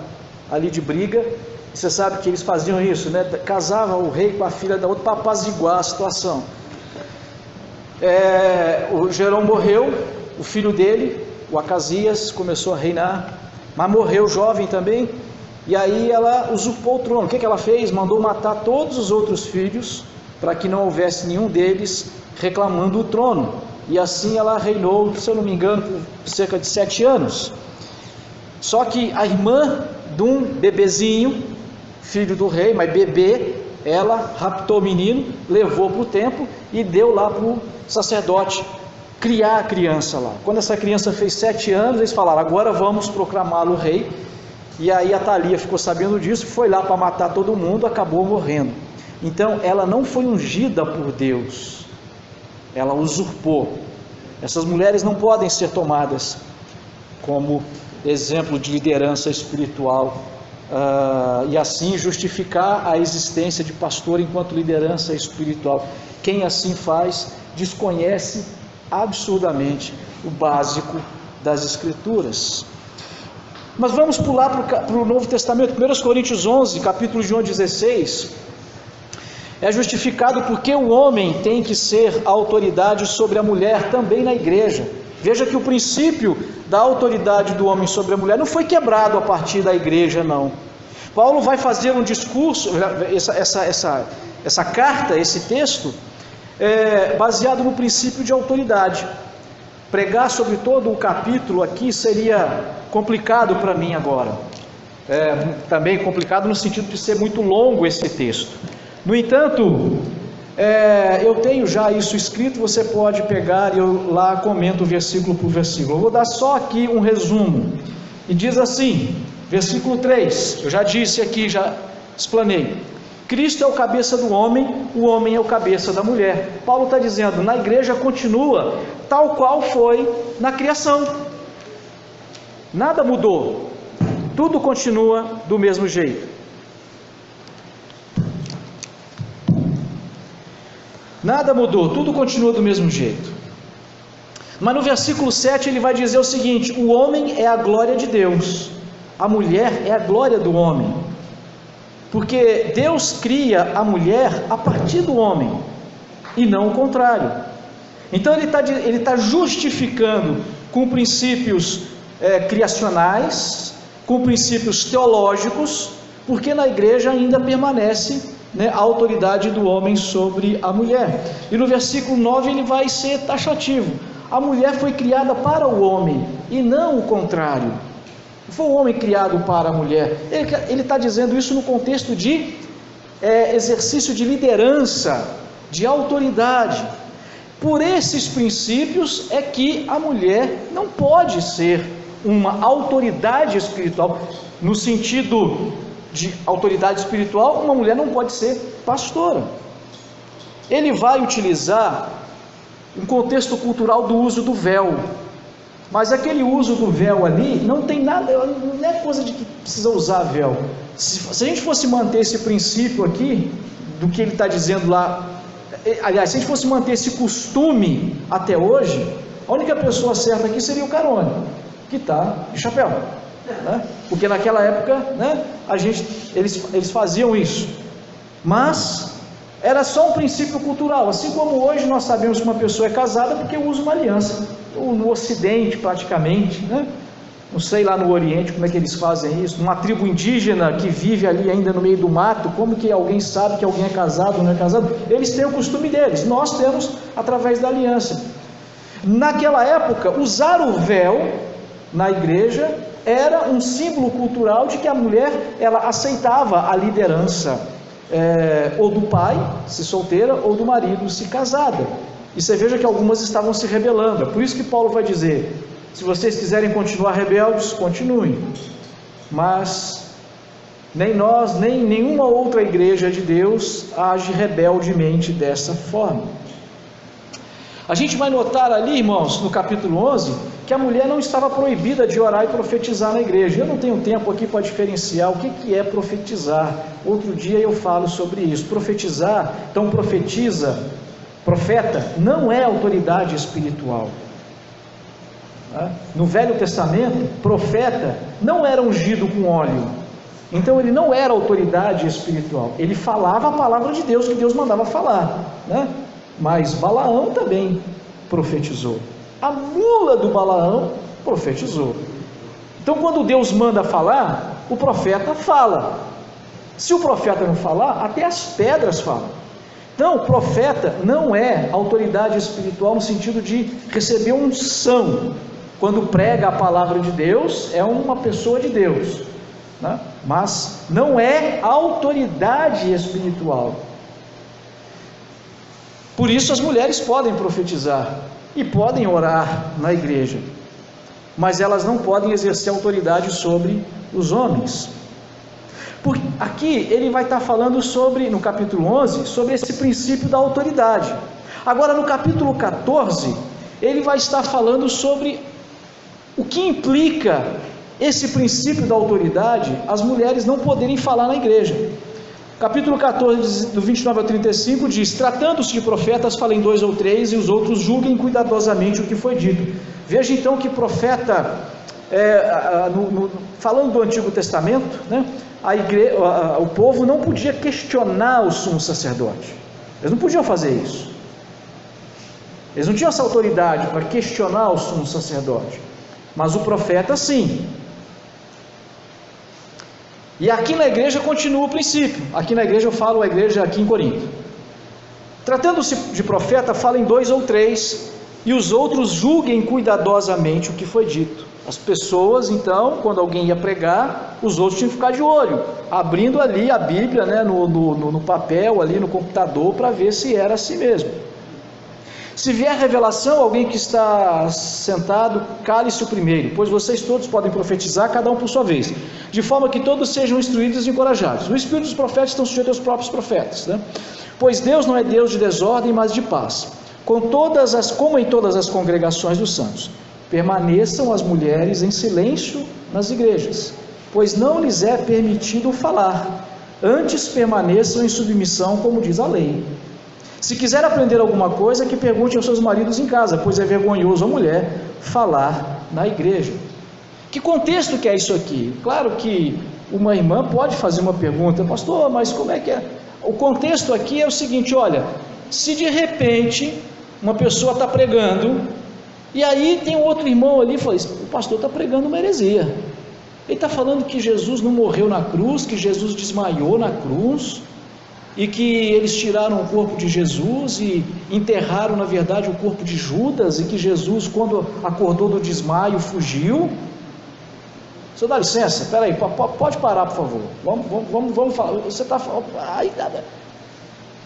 ali de briga. E você sabe que eles faziam isso, Casava o rei com a filha da outra para apaziguar a situação. O Jeorão morreu, o filho dele, o Acasias, começou a reinar, mas morreu jovem também. E aí ela usurpou o trono. O que ela fez? Mandou matar todos os outros filhos, para que não houvesse nenhum deles reclamando o trono. E assim ela reinou, se eu não me engano, por cerca de 7 anos. Só que a irmã de um bebezinho, filho do rei, mas bebê, ela raptou o menino, levou para o templo e deu lá para o sacerdote criar a criança lá. Quando essa criança fez 7 anos, eles falaram, agora vamos proclamá-lo rei. e aí a Thalia ficou sabendo disso, foi lá para matar todo mundo, acabou morrendo. Então ela não foi ungida por Deus, ela usurpou. Essas mulheres não podem ser tomadas como exemplo de liderança espiritual, e assim justificar a existência de pastor enquanto liderança espiritual. Quem assim faz desconhece absurdamente o básico das Escrituras. Mas vamos pular para o Novo Testamento. 1 Coríntios 11, capítulo de 1 a 16, é justificado porque o homem tem que ser a autoridade sobre a mulher também na igreja. Veja que o princípio da autoridade do homem sobre a mulher não foi quebrado a partir da igreja, não. Paulo vai fazer um discurso, essa carta, esse texto, baseado no princípio de autoridade. Pregar sobre todo o capítulo aqui seria complicado para mim agora. Também complicado no sentido de ser muito longo esse texto. No entanto, eu tenho já isso escrito, você pode pegar e eu lá comento versículo por versículo. Eu vou dar só aqui um resumo. E diz assim, versículo 3, eu já disse aqui, já explanei. Cristo é o cabeça do homem, o homem é o cabeça da mulher. Paulo está dizendo, na igreja continua tal qual foi na criação. Nada mudou, tudo continua do mesmo jeito. Nada mudou, tudo continua do mesmo jeito. Mas no versículo 7 ele vai dizer o seguinte: o homem é a glória de Deus, a mulher é a glória do homem. Porque Deus cria a mulher a partir do homem, e não o contrário. Então ele está justificando com princípios criacionais, com princípios teológicos, porque na igreja ainda permanece a autoridade do homem sobre a mulher. E no versículo 9 ele vai ser taxativo: a mulher foi criada para o homem e não o contrário. Foi o homem criado para a mulher. Ele está dizendo isso no contexto de exercício de liderança, de autoridade. Por esses princípios é que a mulher não pode ser uma autoridade espiritual. No sentido de autoridade espiritual, uma mulher não pode ser pastora. Ele vai utilizar um contexto cultural do uso do véu, mas aquele uso do véu ali não tem nada, não é coisa de que precisa usar véu. Se a gente fosse manter esse princípio aqui, do que ele está dizendo lá, aliás, se a gente fosse manter esse costume até hoje, a única pessoa certa aqui seria o Carone, que está de chapéu, né? Porque naquela época, né, eles faziam isso, mas era só um princípio cultural. Assim como hoje nós sabemos que uma pessoa é casada porque usa uma aliança, ou no Ocidente praticamente, né? Não sei lá no Oriente como é que eles fazem isso. Uma tribo indígena que vive ali ainda no meio do mato, como que alguém sabe que alguém é casado ou não é casado? Eles têm o costume deles, nós temos através da aliança. Naquela época, usar o véu na igreja era um símbolo cultural de que a mulher, ela aceitava a liderança, ou do pai, se solteira, ou do marido, se casada. E você veja que algumas estavam se rebelando. É por isso que Paulo vai dizer: se vocês quiserem continuar rebeldes, continuem, mas nem nós, nem nenhuma outra igreja de Deus age rebeldemente dessa forma. A gente vai notar ali, irmãos, no capítulo 11, que a mulher não estava proibida de orar e profetizar na igreja. Eu não tenho tempo aqui para diferenciar o que é profetizar. Outro dia eu falo sobre isso. Profetizar, então profeta não é autoridade espiritual. No Velho Testamento, profeta não era ungido com óleo, então ele não era autoridade espiritual. Ele falava a palavra de Deus, que Deus mandava falar, né? Mas Balaão também profetizou. A mula do Balaão profetizou. Então quando Deus manda falar, o profeta fala. Se o profeta não falar, até as pedras falam. Então, o profeta não é autoridade espiritual no sentido de receber unção. Quando prega a palavra de Deus, é uma pessoa de Deus, né? Mas não é autoridade espiritual. Por isso as mulheres podem profetizar e podem orar na igreja, mas elas não podem exercer autoridade sobre os homens. Porque aqui ele vai estar falando sobre, no capítulo 11, sobre esse princípio da autoridade. Agora no capítulo 14, ele vai estar falando sobre o que implica esse princípio da autoridade, as mulheres não poderem falar na igreja. Capítulo 14, do 29 ao 35, diz: tratando-se de profetas, falem 2 ou 3, e os outros julguem cuidadosamente o que foi dito. Veja então que profeta, falando do Antigo Testamento, né, o povo não podia questionar o sumo sacerdote, eles não podiam fazer isso, eles não tinham essa autoridade para questionar o sumo sacerdote, mas o profeta sim. E aqui na igreja continua o princípio. Aqui na igreja eu falo a igreja aqui em Corinto. Tratando-se de profeta, falem 2 ou 3, e os outros julguem cuidadosamente o que foi dito. As pessoas, então, quando alguém ia pregar, os outros tinham que ficar de olho, abrindo ali a Bíblia, né, no papel, ali no computador, para ver se era assim mesmo. Se vier revelação, alguém que está sentado, cale-se o primeiro, pois vocês todos podem profetizar, cada um por sua vez, de forma que todos sejam instruídos e encorajados. O espírito dos profetas estão sujeitos aos próprios profetas, né? Pois Deus não é Deus de desordem, mas de paz, como em todas as congregações dos santos. Permaneçam as mulheres em silêncio nas igrejas, pois não lhes é permitido falar, antes permaneçam em submissão, como diz a lei. Se quiser aprender alguma coisa, que pergunte aos seus maridos em casa, pois é vergonhoso a mulher falar na igreja. Que contexto que é isso aqui? Claro que uma irmã pode fazer uma pergunta: pastor, mas como é que é? O contexto aqui é o seguinte: olha, se de repente uma pessoa está pregando, e aí tem um outro irmão ali e fala: o pastor está pregando uma heresia, ele está falando que Jesus não morreu na cruz, que Jesus desmaiou na cruz, e que eles tiraram o corpo de Jesus e enterraram, na verdade, o corpo de Judas, e que Jesus, quando acordou do desmaio, fugiu. Senhor, dá licença, espera aí, pode parar, por favor, vamos falar, você está falando,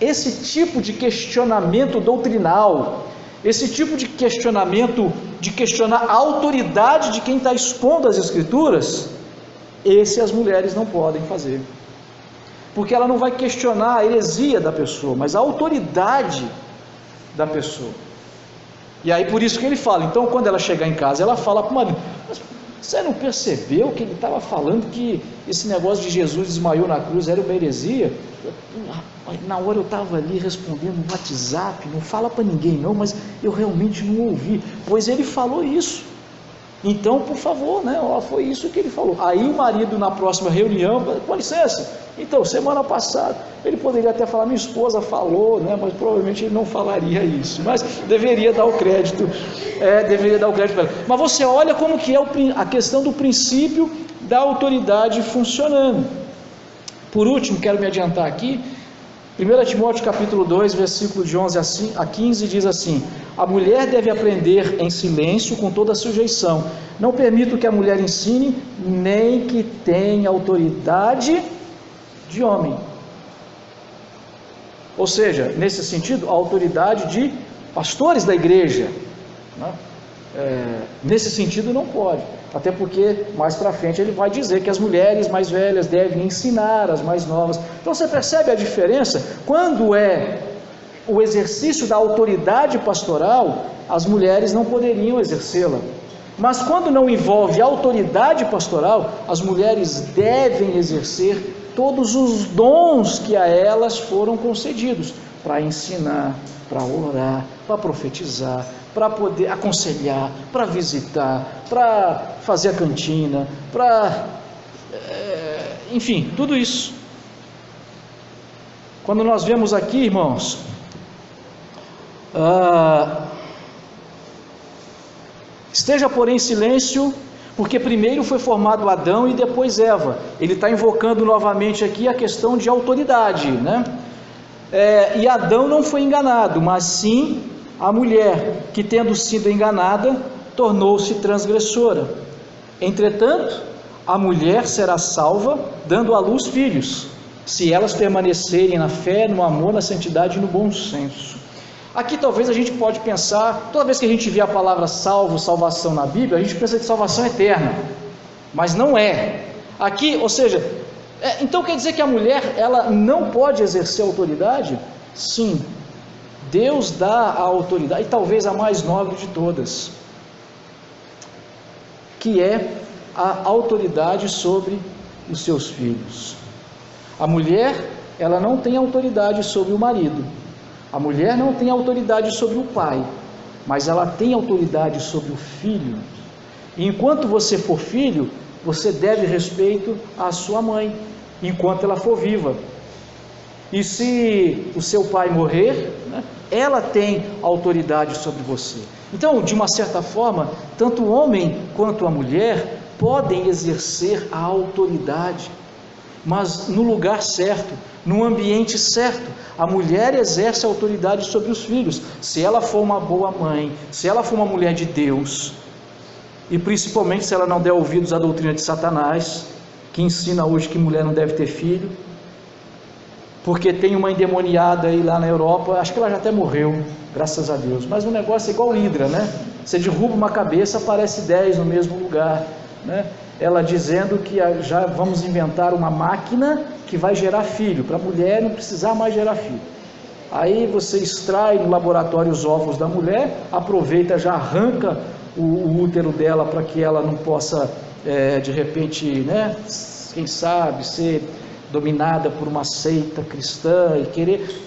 esse tipo de questionamento doutrinal, esse tipo de questionamento, de questionar a autoridade de quem está expondo as Escrituras, esse as mulheres não podem fazer, porque ela não vai questionar a heresia da pessoa, mas a autoridade da pessoa. E aí por isso que ele fala, então quando ela chegar em casa, ela fala para o marido: mas você não percebeu que ele estava falando que esse negócio de Jesus desmaiou na cruz era uma heresia? Na hora eu estava ali respondendo no WhatsApp, não fala para ninguém não, mas eu realmente não ouvi, pois ele falou isso. Então, por favor, né? Foi isso que ele falou. Aí o marido, na próxima reunião, com licença, então, semana passada, ele poderia até falar: minha esposa falou, né? Mas provavelmente ele não falaria isso, mas deveria dar o crédito, para ela. Mas você olha como que é a questão do princípio da autoridade funcionando. Por último, quero me adiantar aqui, 1 Timóteo capítulo 2, versículo de 11 a 15, diz assim: a mulher deve aprender em silêncio com toda sujeição. Não permito que a mulher ensine, nem que tenha autoridade de homem. Ou seja, nesse sentido, a autoridade de pastores da igreja, né? Nesse sentido não pode, até porque mais para frente ele vai dizer que as mulheres mais velhas devem ensinar as mais novas. Então você percebe a diferença? Quando é o exercício da autoridade pastoral, as mulheres não poderiam exercê-la, mas quando não envolve autoridade pastoral, as mulheres devem exercer todos os dons que a elas foram concedidos, para ensinar, para orar, para profetizar, para poder aconselhar, para visitar, para fazer a cantina, enfim, tudo isso. Quando nós vemos aqui, irmãos, esteja porém em silêncio, porque primeiro foi formado Adão e depois Eva. Ele está invocando novamente aqui a questão de autoridade, né? E Adão não foi enganado, mas sim a mulher, que tendo sido enganada, tornou-se transgressora. Entretanto, a mulher será salva, dando à luz filhos, se elas permanecerem na fé, no amor, na santidade e no bom senso. Aqui talvez a gente pode pensar, toda vez que a gente vê a palavra salvo, salvação na Bíblia, a gente pensa que salvação é eterna, mas não é. Aqui, ou seja, então quer dizer que a mulher, ela não pode exercer autoridade? Sim, Deus dá a autoridade, e talvez a mais nobre de todas, que é a autoridade sobre os seus filhos. A mulher, ela não tem autoridade sobre o marido, a mulher não tem autoridade sobre o pai, mas ela tem autoridade sobre o filho. E enquanto você for filho, você deve respeito à sua mãe, enquanto ela for viva. E se o seu pai morrer, né, ela tem autoridade sobre você. Então, de uma certa forma, tanto o homem quanto a mulher podem exercer a autoridade, mas no lugar certo, no ambiente certo. A mulher exerce a autoridade sobre os filhos, se ela for uma boa mãe, se ela for uma mulher de Deus, e principalmente se ela não der ouvidos à doutrina de Satanás, que ensina hoje que mulher não deve ter filho, porque tem uma endemoniada aí lá na Europa, acho que ela já até morreu, graças a Deus, mas o negócio é igual hidra, né? Você derruba uma cabeça, aparece 10 no mesmo lugar, né? Ela dizendo que já vamos inventar uma máquina que vai gerar filho, para a mulher não precisar mais gerar filho. Aí você extrai no laboratório os óvulos da mulher, aproveita, já arranca o útero dela para que ela não possa, de repente, né, quem sabe, ser dominada por uma seita cristã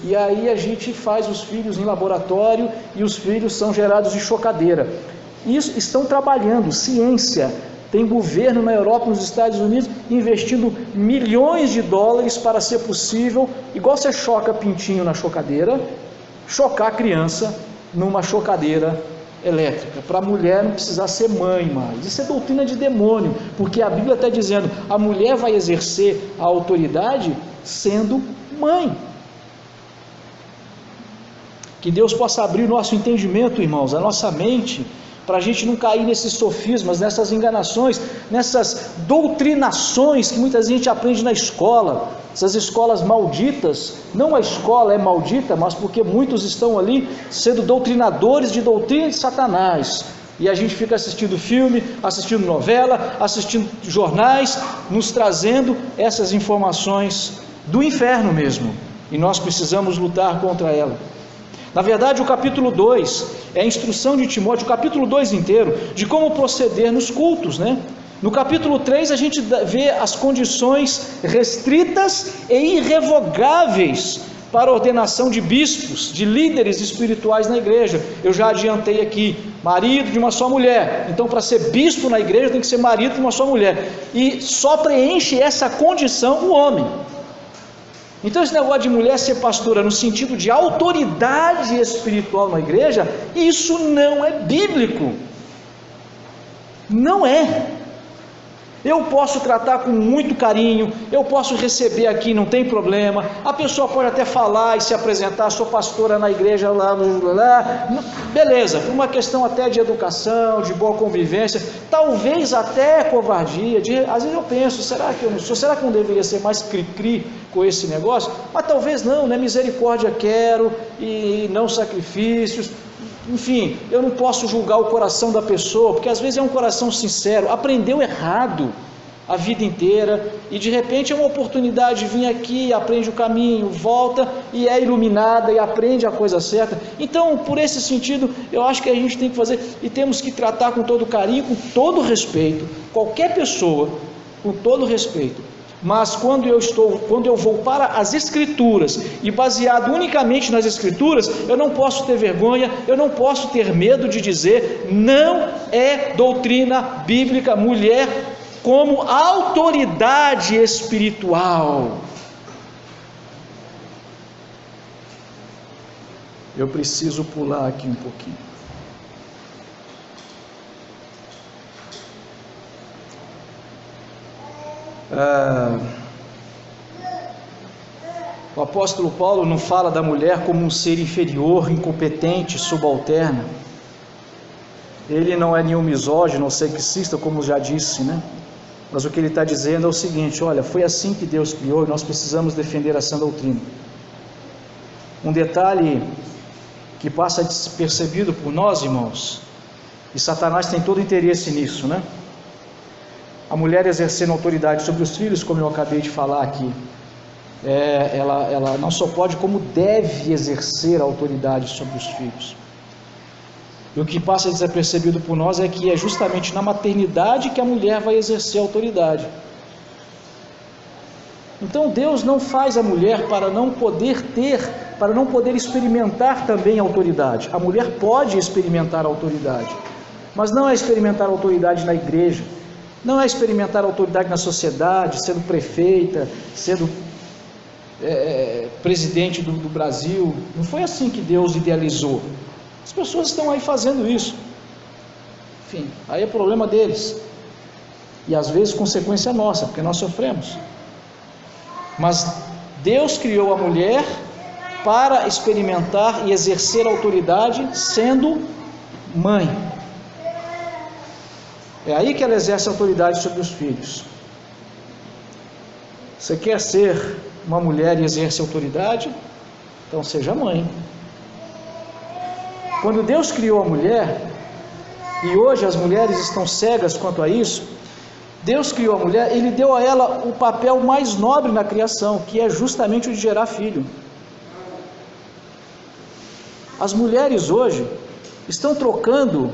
e aí a gente faz os filhos em laboratório e os filhos são gerados de chocadeira. Isso estão trabalhando, ciência. Tem governo na Europa, nos Estados Unidos, investindo milhões de dólares para ser possível, igual você choca pintinho na chocadeira, chocar a criança numa chocadeira elétrica, para a mulher não precisar ser mãe mais. Isso é doutrina de demônio, porque a Bíblia está dizendo, a mulher vai exercer a autoridade sendo mãe. Que Deus possa abrir o nosso entendimento, irmãos, a nossa mente, para a gente não cair nesses sofismas, nessas enganações, nessas doutrinações que muita gente aprende na escola, essas escolas malditas. Não a escola é maldita, mas porque muitos estão ali sendo doutrinadores de doutrina de Satanás, e a gente fica assistindo filme, assistindo novela, assistindo jornais, nos trazendo essas informações do inferno mesmo, e nós precisamos lutar contra ela. Na verdade, o capítulo 2 é a instrução de Timóteo, o capítulo 2 inteiro, de como proceder nos cultos, né? No capítulo 3 a gente vê as condições restritas e irrevogáveis para a ordenação de bispos, de líderes espirituais na igreja. Eu já adiantei aqui, marido de uma só mulher. Então, para ser bispo na igreja tem que ser marido de uma só mulher, e só preenche essa condição o homem. Então esse negócio de mulher ser pastora no sentido de autoridade espiritual na igreja, isso não é bíblico, não é. Eu posso tratar com muito carinho, eu posso receber aqui, não tem problema, a pessoa pode até falar e se apresentar, sou pastora na igreja lá, beleza, por uma questão até de educação, de boa convivência, talvez até covardia, às vezes eu penso, será que eu não sou, será que eu não deveria ser mais cri-cri com esse negócio? Mas talvez não, né? Misericórdia quero e não sacrifícios. Enfim, eu não posso julgar o coração da pessoa, porque às vezes é um coração sincero, aprendeu errado a vida inteira, e de repente é uma oportunidade de vir aqui, aprende o caminho, volta e é iluminada e aprende a coisa certa. Então, por esse sentido, eu acho que a gente tem que fazer, e temos que tratar com todo carinho, com todo respeito, qualquer pessoa, com todo respeito. Mas quando eu vou para as Escrituras, e baseado unicamente nas Escrituras, eu não posso ter vergonha, eu não posso ter medo de dizer, não é doutrina bíblica mulher como autoridade espiritual. Eu preciso pular aqui um pouquinho. O apóstolo Paulo não fala da mulher como um ser inferior, incompetente, subalterno. Ele não é nenhum misógino ou sexista, como já disse, né? Mas o que ele está dizendo é o seguinte: olha, foi assim que Deus criou e nós precisamos defender essa doutrina. Um detalhe que passa despercebido por nós, irmãos, e Satanás tem todo o interesse nisso, né? a mulher exercendo autoridade sobre os filhos, como eu acabei de falar aqui, ela não só pode, como deve exercer a autoridade sobre os filhos. E o que passa desapercebido por nós é que é justamente na maternidade que a mulher vai exercer a autoridade. Então Deus não faz a mulher para não poder experimentar também a autoridade. A mulher pode experimentar a autoridade, mas não é experimentar a autoridade na igreja, não é experimentar a autoridade na sociedade, sendo prefeita, sendo presidente do Brasil. Não foi assim que Deus idealizou. As pessoas estão aí fazendo isso. Enfim, aí é problema deles. E às vezes consequência nossa, porque nós sofremos. Mas Deus criou a mulher para experimentar e exercer a autoridade sendo mãe. É aí que ela exerce a autoridade sobre os filhos. Você quer ser uma mulher e exerce autoridade? Então seja mãe. Quando Deus criou a mulher, e hoje as mulheres estão cegas quanto a isso, Deus criou a mulher, Ele deu a ela o papel mais nobre na criação, que é justamente o de gerar filho. As mulheres hoje estão trocando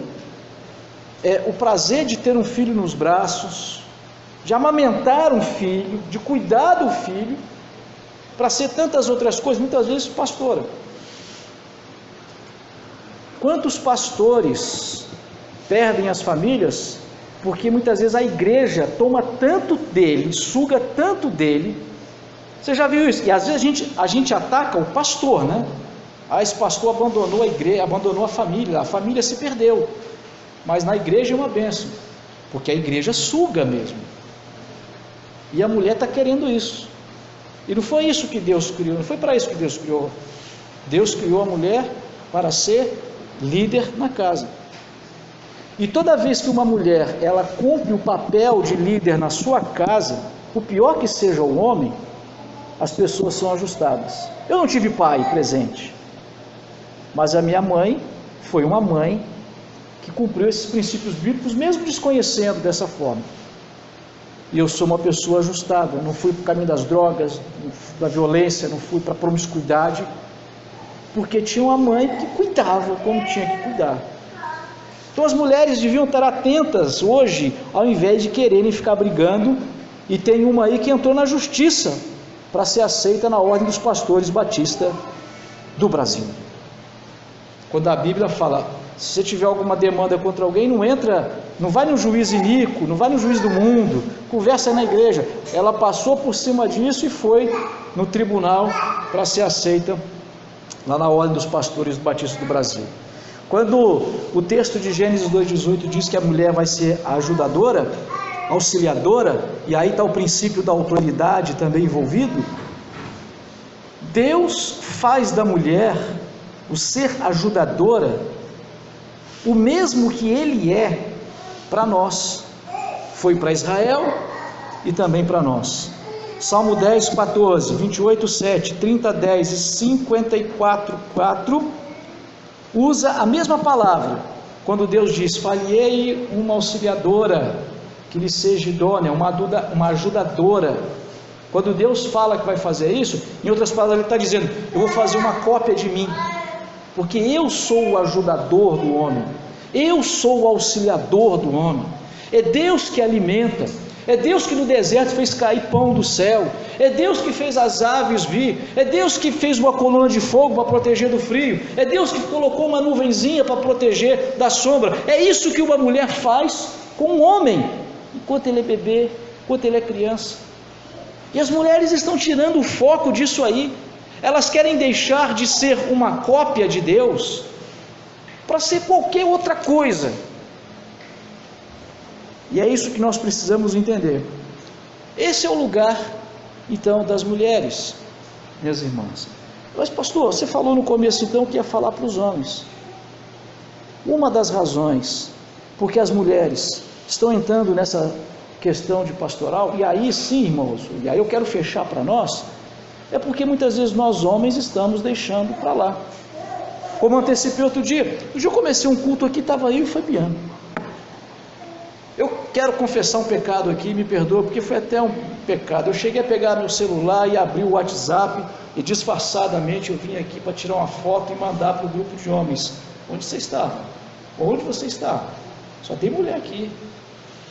o prazer de ter um filho nos braços, de amamentar um filho, de cuidar do filho, para ser tantas outras coisas, muitas vezes pastora. Quantos pastores perdem as famílias porque muitas vezes a igreja toma tanto dele, suga tanto dele? Você já viu isso? E às vezes a gente ataca o pastor, né? Esse pastor abandonou a igreja, abandonou a família se perdeu. Mas na igreja é uma bênção, porque a igreja suga mesmo. E a mulher está querendo isso. E não foi isso que Deus criou, não foi para isso que Deus criou. Deus criou a mulher para ser líder na casa. E toda vez que uma mulher ela cumpre o papel de líder na sua casa, o pior que seja o homem, as pessoas são ajustadas. Eu não tive pai presente, mas a minha mãe foi uma mãe que cumpriu esses princípios bíblicos, mesmo desconhecendo dessa forma. E eu sou uma pessoa ajustada, não fui para o caminho das drogas, da violência, não fui para a promiscuidade, porque tinha uma mãe que cuidava como tinha que cuidar. Então as mulheres deviam estar atentas hoje, ao invés de quererem ficar brigando, e tem uma aí que entrou na justiça para ser aceita na ordem dos pastores batistas do Brasil. Quando a Bíblia fala, se você tiver alguma demanda contra alguém, não vai no juiz iníquo, não vai no juiz do mundo, conversa na igreja. Ela passou por cima disso e foi no tribunal para ser aceita lá na ordem dos pastores batistas do Brasil. Quando o texto de Gênesis 2,18 diz que a mulher vai ser a ajudadora, auxiliadora, e aí está o princípio da autoridade também envolvido, Deus faz da mulher o ser ajudadora, o mesmo que Ele é para nós, foi para Israel e também para nós. Salmo 10, 14, 28, 7, 30, 10 e 54, 4, usa a mesma palavra, quando Deus diz, falhei uma auxiliadora, que lhe seja idônea, uma ajudadora. Quando Deus fala que vai fazer isso, em outras palavras Ele está dizendo, eu vou fazer uma cópia de mim, porque eu sou o ajudador do homem, eu sou o auxiliador do homem, é Deus que alimenta, é Deus que no deserto fez cair pão do céu, é Deus que fez as aves vir, é Deus que fez uma coluna de fogo para proteger do frio, é Deus que colocou uma nuvenzinha para proteger da sombra. É isso que uma mulher faz com um homem, enquanto ele é bebê, enquanto ele é criança. E as mulheres estão tirando o foco disso aí. Elas querem deixar de ser uma cópia de Deus para ser qualquer outra coisa. E é isso que nós precisamos entender. Esse é o lugar, então, das mulheres, minhas irmãs. Mas pastor, você falou no começo então que ia falar para os homens. Uma das razões porque as mulheres estão entrando nessa questão de pastoral, e aí sim, irmãos, e aí eu quero fechar para nós, é porque muitas vezes nós homens estamos deixando para lá. Como eu antecipei outro dia eu comecei um culto aqui, estava eu e o Fabiano. Eu quero confessar um pecado aqui, me perdoa, porque foi até um pecado. Eu cheguei a pegar meu celular e abrir o WhatsApp e disfarçadamente eu vim aqui para tirar uma foto e mandar para o grupo de homens. Onde você está? Onde você está? Só tem mulher aqui.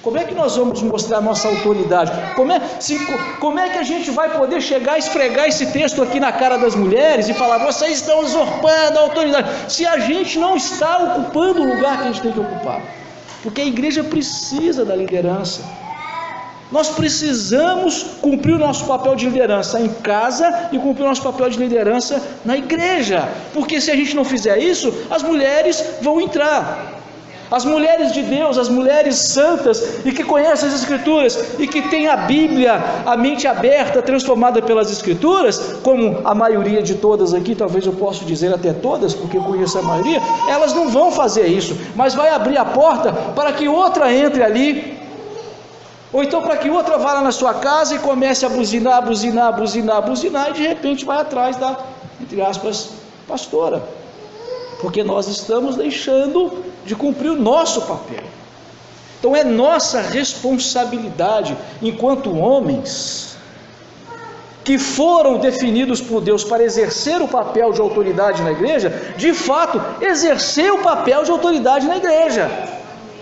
Como é que nós vamos mostrar a nossa autoridade? Como é que a gente vai poder chegar e esfregar esse texto aqui na cara das mulheres e falar, vocês estão usurpando a autoridade, se a gente não está ocupando o lugar que a gente tem que ocupar? Porque a igreja precisa da liderança. Nós precisamos cumprir o nosso papel de liderança em casa e cumprir o nosso papel de liderança na igreja. Porque se a gente não fizer isso, as mulheres vão entrar. As mulheres de Deus, as mulheres santas e que conhecem as Escrituras e que têm a Bíblia, a mente aberta, transformada pelas Escrituras, como a maioria de todas aqui, talvez eu possa dizer até todas, porque eu conheço a maioria, elas não vão fazer isso, mas vai abrir a porta para que outra entre ali, ou então para que outra vá lá na sua casa e comece a buzinar, e de repente vai atrás da, entre aspas, pastora. Porque nós estamos deixando de cumprir o nosso papel. Então é nossa responsabilidade, enquanto homens, que foram definidos por Deus para exercer o papel de autoridade na igreja, de fato, exercer o papel de autoridade na igreja,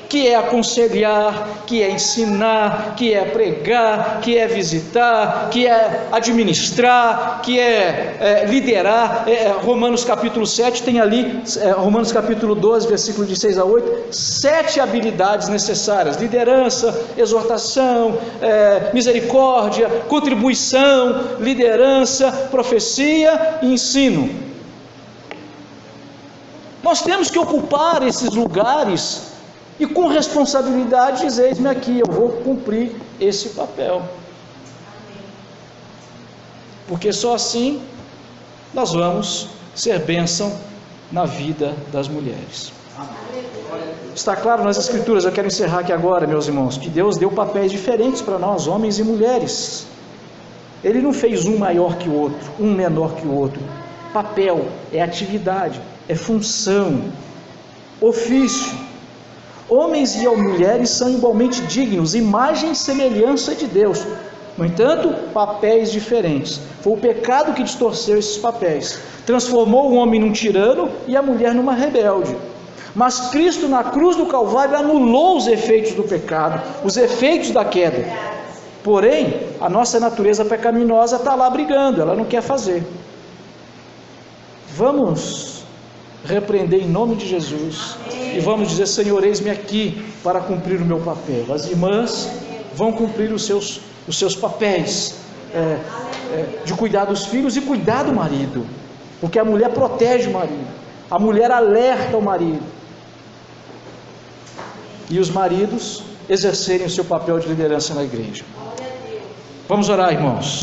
que é aconselhar, que é ensinar, que é pregar, que é visitar, que é administrar, que é liderar. Romanos capítulo 7 tem ali, Romanos capítulo 12, versículo de 6 a 8, 7 habilidades necessárias: liderança, exortação, misericórdia, contribuição, liderança, profecia e ensino. Nós temos que ocupar esses lugares e com responsabilidade dizer, eis-me aqui, eu vou cumprir esse papel. Porque só assim nós vamos ser bênção na vida das mulheres. Está claro nas Escrituras, eu quero encerrar aqui agora, meus irmãos, que Deus deu papéis diferentes para nós, homens e mulheres. Ele não fez um maior que o outro, um menor que o outro. Papel é atividade, é função, ofício. Homens e mulheres são igualmente dignos, imagem e semelhança de Deus. No entanto, papéis diferentes. Foi o pecado que distorceu esses papéis. Transformou o homem num tirano e a mulher numa rebelde. Mas Cristo na cruz do Calvário anulou os efeitos do pecado, os efeitos da queda. Porém, a nossa natureza pecaminosa está lá brigando, ela não quer fazer. Vamos repreender em nome de Jesus e vamos dizer, Senhor, eis-me aqui para cumprir o meu papel. As irmãs vão cumprir os seus papéis de cuidar dos filhos e cuidar do marido, porque a mulher protege o marido, a mulher alerta o marido, e os maridos exercerem o seu papel de liderança na igreja. Vamos orar, irmãos.